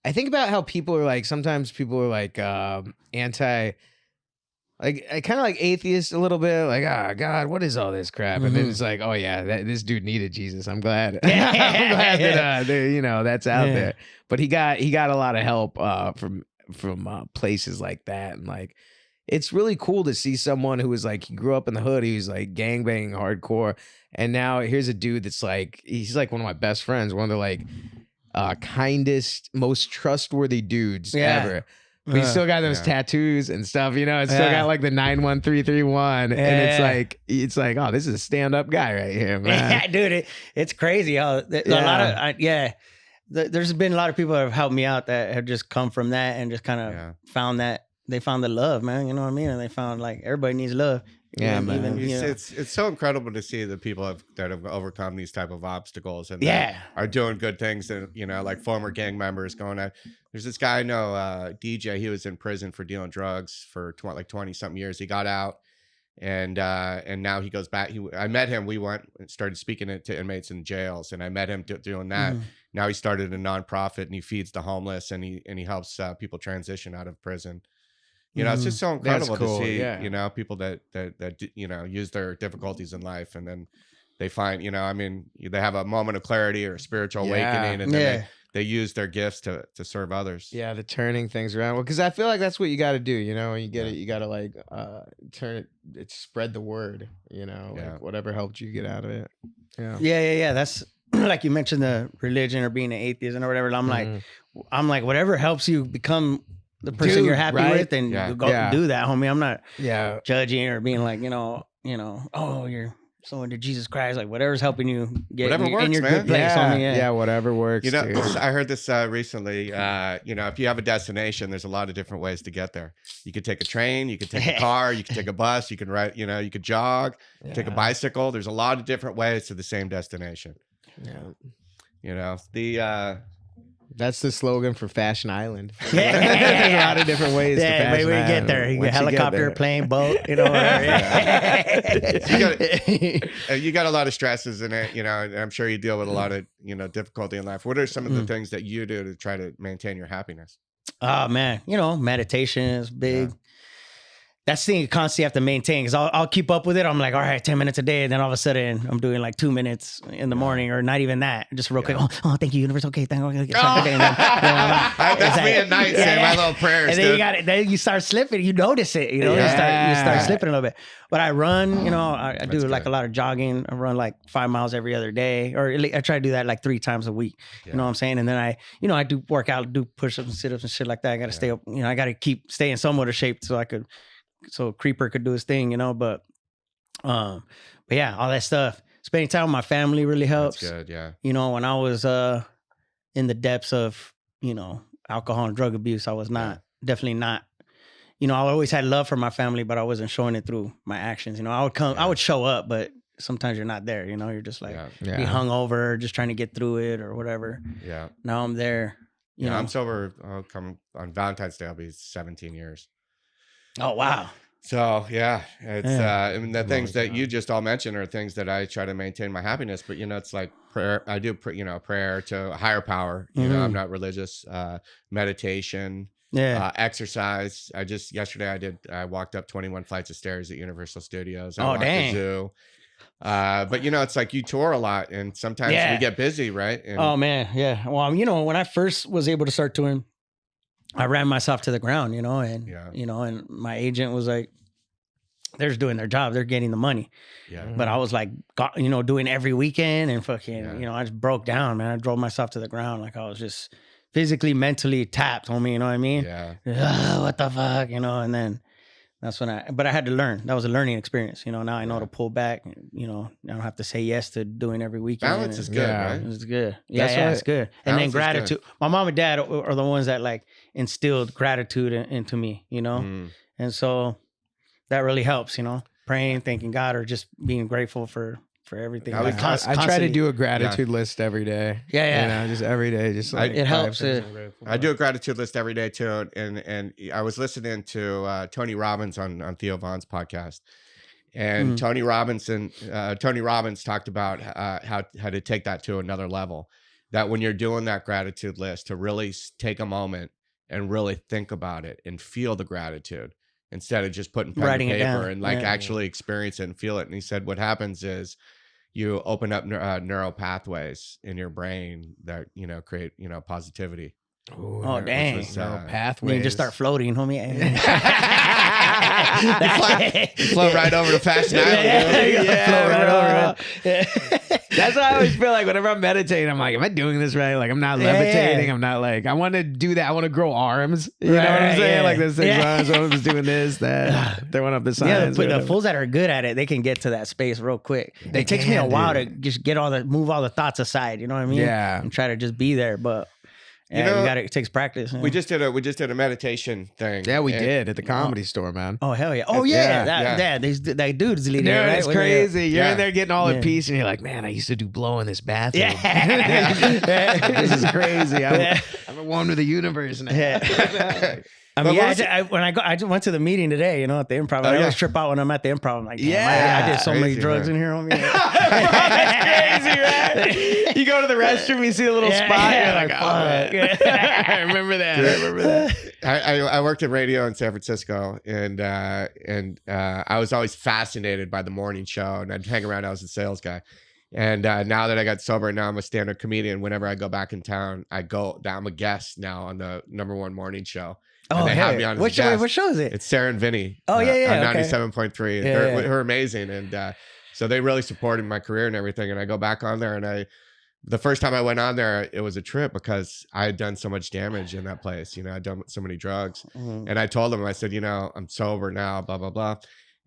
A: think about how people are like. Sometimes people are like anti. Like I kind of like atheist a little bit, like God, what is all this crap? And then it's like, oh yeah, this dude needed Jesus. I'm glad. I'm glad that that's out there. But he got a lot of help from places like that, and like it's really cool to see someone who was like he grew up in the hood, he was like gangbanging hardcore, and now here's a dude that's like he's like one of my best friends, one of the like kindest, most trustworthy dudes ever. But he's still got those tattoos and stuff, It's still got like the 91331, and it's like, oh, this is a stand-up guy right here, man.
D: Yeah, dude, it's crazy how there's been a lot of people that have helped me out that have just come from that and just kind of found that they found the love, man. You know what I mean? And they found like everybody needs love.
A: Yeah, man.
B: It's so incredible to see the people that have overcome these type of obstacles and are doing good things. And like former gang members going out. There's this guy I know, DJ. He was in prison for dealing drugs for 20 something years. He got out, and now he goes back. I met him. We went and started speaking to inmates in jails, and I met him doing that. Now he started a nonprofit and he feeds the homeless and he helps people transition out of prison. It's just so incredible to see, people that use their difficulties in life and then they find, they have a moment of clarity or a spiritual awakening and then they use their gifts to serve others.
A: Yeah, the turning things around. Well, because I feel like that's what you got to do, when you get it, you got to like turn it, spread the word, like whatever helped you get out of it.
D: Yeah. like you mentioned the religion or being an atheist or whatever. I'm like, whatever helps you become the person you're happy with, and you go do that, homie. I'm not judging or being like, oh, you're someone to Jesus Christ, like whatever's helping you get
B: whatever works,
D: in your
B: man.
D: good place.
A: Yeah, whatever works.
B: I heard this recently. If you have a destination, there's a lot of different ways to get there. You could take a train, you could take a car, you could take a bus, you could ride, you could jog, take a bicycle. There's a lot of different ways to the same destination.
A: That's the slogan for Fashion Island. There's a lot of different ways to Fashion Island.
D: Yeah, get there. You get helicopter, plane, boat,
B: You got a lot of stresses in it, and I'm sure you deal with a lot of, difficulty in life. What are some of the things that you do to try to maintain your happiness?
D: Oh, man. Meditation is big. That's the thing you constantly have to maintain, because I'll keep up with it. I'm like, all right, 10 minutes a day. And then all of a sudden I'm doing like 2 minutes in the morning, or not even that. Just real quick. Oh, thank you, universe. Okay, thank you.
B: That's me at night saying my little prayers.
D: And then then you start slipping. You notice it. You start slipping a little bit. But I run. I do like a lot of jogging. I run like 5 miles every other day, or I try to do that like 3 times a week. You know what I'm saying? And then I do work out, do push-ups and sit-ups and shit like that. I got to stay up. I got to keep staying somewhat of shape so Creeper could do his thing, but yeah, all that stuff. Spending time with my family really helps.
B: That's good, yeah.
D: When I was in the depths of, alcohol and drug abuse, I was definitely not, I always had love for my family, but I wasn't showing it through my actions. I would show up, but sometimes you're not there, you're just like be hungover, just trying to get through it or whatever.
B: Yeah.
D: Now I'm there.
B: I'm sober. I'll come on Valentine's Day. I'll be 17 years.
D: Oh, wow.
B: So it's the things that you just all mentioned are things that I try to maintain my happiness. But it's like prayer. I do prayer to a higher power. I'm not religious. Meditation. Exercise. Yesterday I walked up 21 flights of stairs at Universal Studios. I walked the zoo. But it's like you tour a lot, and sometimes we get busy, right?
D: Oh man, yeah. Well, when I first was able to start touring, I ran myself to the ground, and my agent was like, they're just doing their job. They're getting the money. Yeah. But I was like, doing every weekend and fucking, I just broke down, man. I drove myself to the ground. Like I was just physically, mentally tapped, homie. You know what I mean?
B: Yeah.
D: What the fuck, and then that's when I had to learn. That was a learning experience. Now I know to pull back. I don't have to say yes to doing every weekend.
B: Balance is good, right?
D: It's good. Yeah, it's good. And then gratitude. My mom and dad are the ones that like instilled gratitude into me, And so that really helps, praying, thanking God, or just being grateful for everything.
A: I try to do a gratitude list every day.
D: Yeah.
A: Just every day. Just like
D: it helps.
B: I do a gratitude list every day too. And I was listening to Tony Robbins on Theo Vaughn's podcast. And Tony Robbins talked about how to take that to another level. That when you're doing that gratitude list, to really take a moment and really think about it and feel the gratitude, instead of just putting pen
D: Writing
B: to
D: it down.
B: paper and actually experience it and feel it. And he said what happens is you open up neural pathways in your brain that create positivity.
D: Ooh, oh dang!
A: Pathways.
D: You just start floating, homie.
B: You float right over to Fashion Island.
D: Float right over.
A: That's what I always feel like whenever I'm meditating. I'm like, am I doing this right? Like, I'm not levitating. I'm not like, I want to do that. I want to grow arms. You know what I'm saying? Like this thing. So I'm just doing this, that. Throwing up the signs.
D: Yeah, the fools that are good at it, they can get to that space real quick. It takes me a while to just move all the thoughts aside. You know what I mean?
A: Yeah.
D: And try to just be there, but. Yeah, it takes practice.
B: We just did a meditation thing.
A: Yeah, we did at the Comedy Store, man.
D: Oh hell yeah! Oh yeah, that dude's leading.
A: Dude,
D: right?
A: it's crazy. You're in there getting all at peace, and you're like, man, I used to do blow in this bathroom. This is crazy. I'm one with the universe now.
D: Yeah. I mean, I went to the meeting today, at the Improv. I always trip out when I'm at the Improv. I'm like, I did so many drugs in here, homie.
A: That's crazy, right? You go to the restroom, you see a little spot, you're like, oh, I remember that.
B: I worked at radio in San Francisco, and I was always fascinated by the morning show, and I'd hang around. I was a sales guy. And now that I got sober, now I'm a stand-up comedian. Whenever I go back in town, I'm a guest now on the #1 morning show.
D: Oh,
B: they have me on as a guest.
D: What show is it?
B: It's Sarah and Vinny.
D: Oh,
B: on
D: okay.
B: 97.3. They're amazing. And so they really supported my career and everything. And I go back on there and the first time I went on there, it was a trip because I had done so much damage in that place. You know, I'd done so many drugs. And I told them, I said, you know, I'm sober now, blah, blah, blah.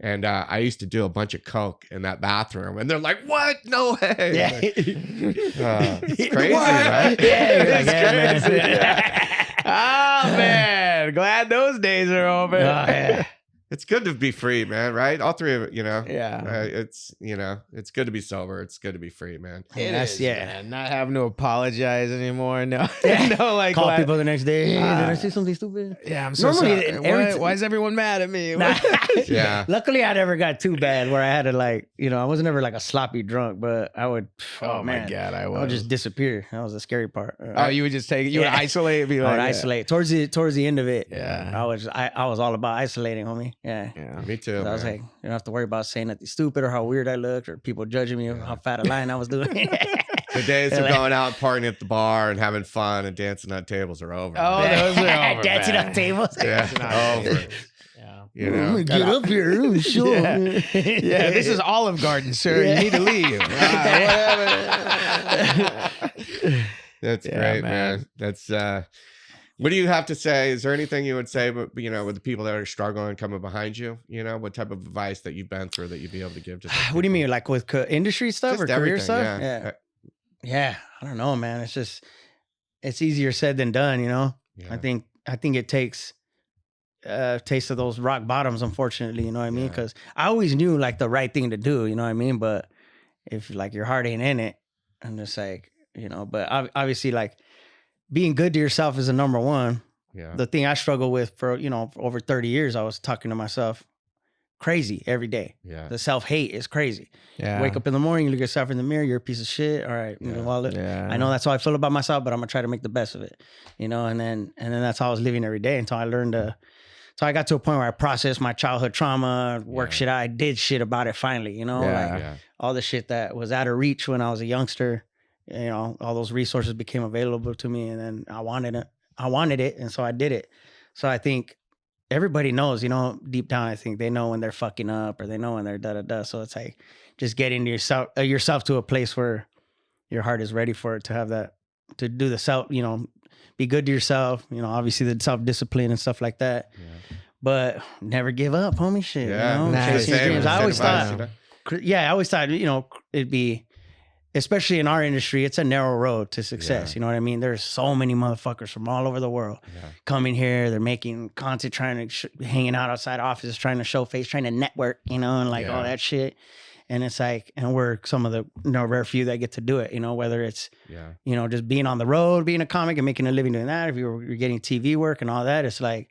B: And I used to do a bunch of coke in that bathroom. And they're like, what? No way.
D: Yeah.
B: It's crazy, right?
D: Yeah,
A: It's crazy. Yeah. Oh, man. Glad those days are over.
D: Oh, yeah.
B: It's good to be free, man, right? All three of it, you know.
A: Yeah.
B: It's, you know, it's good to be sober. It's good to be free, man.
A: It
D: That's-
A: is,
D: yeah.
A: man. Not having to apologize anymore. No,
D: Yeah.
A: no, like
D: Call
A: glad-
D: people the next day. Hey, did I say something stupid?
A: Yeah, I'm so
D: Normally,
A: sorry.
D: every
A: Why is everyone mad at me?
D: Nah.
B: Yeah.
D: Luckily, I never got too bad where I had to like, you know, I was never like a sloppy drunk, but I would.
A: Oh, my
D: man,
A: God, I
D: I would just
A: was.
D: disappear. That was the scary part.
A: Oh, you would just take it. You would
D: Yeah.
A: isolate. Be
D: I
A: like,
D: would
A: yeah.
D: isolate towards the end of it.
A: Yeah.
D: I was all about isolating, homie. Yeah.
A: Yeah.
B: Me too.
D: I was
B: man.
D: like, you don't have to worry about saying nothing stupid or how weird I looked or people judging me or how fat a line I was doing.
B: The days of
D: Like-
B: going out partying at the bar and having fun and dancing on tables are over.
A: Oh,
B: man.
A: those are over.
D: Dancing
A: man.
D: on tables.
B: Yeah,
A: Not
B: over.
A: tables. Yeah.
B: You know,
D: Get up here. Sure.
A: Yeah. Yeah, this is Olive Garden, sir.
D: Yeah.
A: You need to leave. Whatever.
B: that's
A: Yeah,
B: great,
A: man.
B: man. That's what do you have to say? Is there anything you would say, but you know, with the people that are struggling coming behind you, you know, what type of advice that you've been through that you'd be able to give to?
D: What do you mean, like with industry stuff
B: Just
D: or career
B: everything,
D: stuff?
B: yeah.
D: Yeah. I don't know, man. It's just, it's easier said than done, you know?
B: Yeah.
D: I think it takes a taste of those rock bottoms, unfortunately, you know what I mean?
B: Yeah.
D: Because I always knew like the right thing to do, you know what I mean? But if like your heart ain't in it, I'm just like, you know, but obviously like being good to yourself is the number one.
B: Yeah.
D: The thing I struggle with for, you know, for over 30 years, I was talking to myself crazy every day.
B: Yeah.
D: The self-hate is crazy.
A: Yeah.
D: Wake up in the morning, you look at yourself in the mirror, you're a piece of shit. All right.
B: Yeah.
D: Well,
A: Yeah.
D: I know that's how I feel about myself, but I'm gonna try to make the best of it. You know, and then that's how I was living every day until I learned to. So I got to a point where I processed my childhood trauma, work
B: Yeah.
D: shit out. I did shit about it finally, you know,
A: Yeah.
D: like
B: Yeah.
D: all the shit that was out of reach when I was a youngster, you know, all those resources became available to me and then I wanted it. And so I did it. So I think everybody knows, you know, deep down, I think they know when they're fucking up or they know when they're da-da-da. So it's like just getting yourself to a place where your heart is ready for it, to have that, to do the self, you know, be good to yourself, you know, obviously the self-discipline and stuff like that.
B: Yeah.
D: But never give up, homie. Shit,
B: Yeah.
D: you know,
A: Nice.
D: chasing your
B: Same
D: dreams. I
B: same
D: always
B: advice,
D: thought,
B: you know?
D: yeah, I always thought, you know, it'd be, especially in our industry, it's a narrow road to success.
B: Yeah.
D: You know what I mean? There's so many motherfuckers from all over the world
B: Yeah.
D: coming here. They're making content, trying to hanging out outside offices, trying to show face, trying to network, you know, and like all
B: Yeah.
D: that shit. And it's like, and we're some of the, you know, rare few that get to do it, you know, whether it's,
B: Yeah.
D: you know, just being on the road, being a comic and making a living doing that. If you're getting TV work and all that, it's like,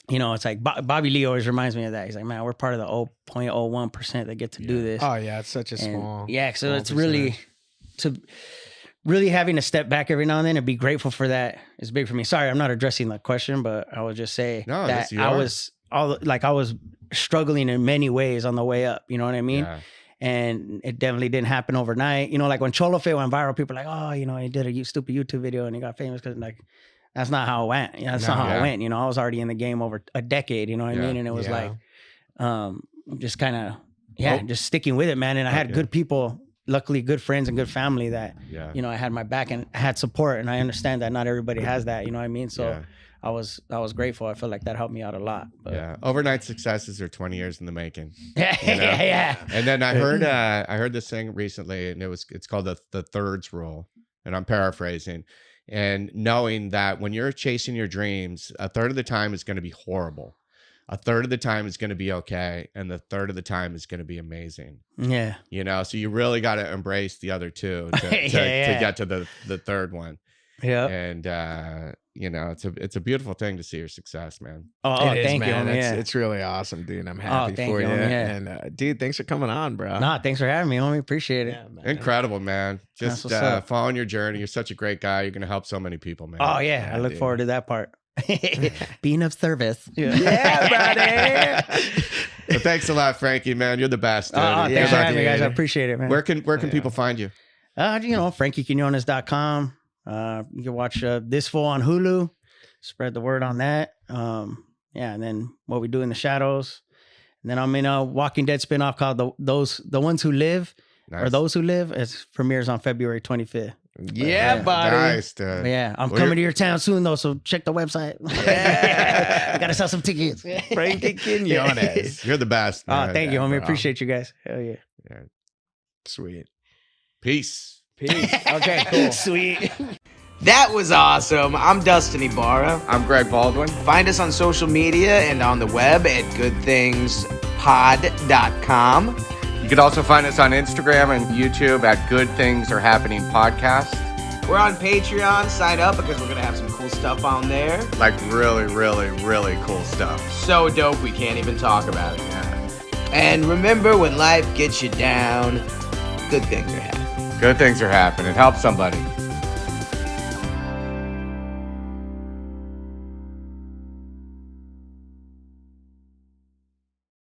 D: you know, it's like Bobby Lee always reminds me of that. He's like, man, we're part of the 0.01% that get to do this.
A: Oh yeah, it's such a
D: And,
A: small.
D: yeah, so
A: small
D: it's really having to step back every now and then and be grateful for that is big for me. Sorry, I'm not addressing that question, but I would just say
B: No,
D: that
B: yes, you
D: I
B: are.
D: was struggling in many ways on the way up. You know what I mean?
B: Yeah.
D: And it definitely didn't happen overnight. You know, like when CHOLOFIT went viral, people were like, oh, you know, he did a stupid YouTube video and he got famous because like that's not how it went. You know, that's not how
B: yeah.
D: it went. You know, I was already in the game over a decade. You know what
B: Yeah.
D: I mean? And it was
A: Yeah.
D: like, just kind of,
B: Oh.
D: just sticking with it, man. And I had
B: Okay.
D: good people, luckily good friends and good family that,
B: Yeah.
D: you know, I had my back and I had support. And I understand that not everybody has that. You know what I mean? So
B: Yeah.
D: I was grateful. I feel like that helped me out a lot. But
B: Yeah. Overnight successes are 20 years in the making.
D: yeah,
B: You know?
D: yeah.
B: And then I heard this thing recently, and it's called the thirds rule, and I'm paraphrasing. And knowing that when you're chasing your dreams, a third of the time is going to be horrible, a third of the time is going to be okay, and the third of the time is going to be amazing.
D: Yeah.
B: You know, so you really got to embrace the other two to
D: Yeah.
B: get to the third one.
D: Yeah.
B: And you know, it's a beautiful thing to see your success, man.
D: Oh,
A: It is,
D: thank you.
A: man.
D: homie,
A: It's,
D: yeah.
A: it's really awesome, dude. I'm happy
D: thank
A: for
D: you,
A: you.
D: homie, yeah.
A: And dude, thanks for coming on, bro.
D: Nah, thanks for having me, homie. Appreciate it.
A: Yeah, man.
B: Incredible, man.
D: That's
B: Just
D: what's up.
B: following your journey. You're such a great guy. You're gonna help so many people, man.
D: Oh yeah, I look
A: dude.
D: forward to that part. Being of service.
A: Yeah, buddy.
B: But thanks a lot, Frankie, man. You're the best. Dude.
D: Oh,
B: You're
D: thanks for
B: lucky.
D: having me, guys. I appreciate it, man.
B: Where can people find you?
D: You know, FrankieQuiñones.com. You can watch This Fool on Hulu. Spread the word on that. Yeah, and then What We Do in the Shadows. And then I'm in a Walking Dead spinoff called The Ones Who Live. or Those Who Live. It premieres on February 25th.
A: Yeah, buddy.
C: Nice, dude.
D: But yeah, I'm coming to your town soon though, so check the website.
A: Yeah.
D: I gotta sell some tickets.
A: Frankie Quiñones.
C: You're the best.
D: Oh, thank you, homie.
C: bro.
D: Appreciate you guys. Hell yeah.
A: Sweet.
B: Peace.
A: Okay, cool.
D: Sweet.
A: That was awesome. I'm Dustin Ibarra.
C: I'm Greg Baldwin.
A: Find us on social media and on the web at goodthingspod.com.
C: You can also find us on Instagram and YouTube at Good Things Are Happening Podcast.
A: We're on Patreon. Sign up because we're going to have some cool stuff on there.
C: Like really, really, really cool stuff.
A: So dope, we can't even talk about it. And remember, when life gets you down, good things are happening.
C: Good things are happening. Help somebody.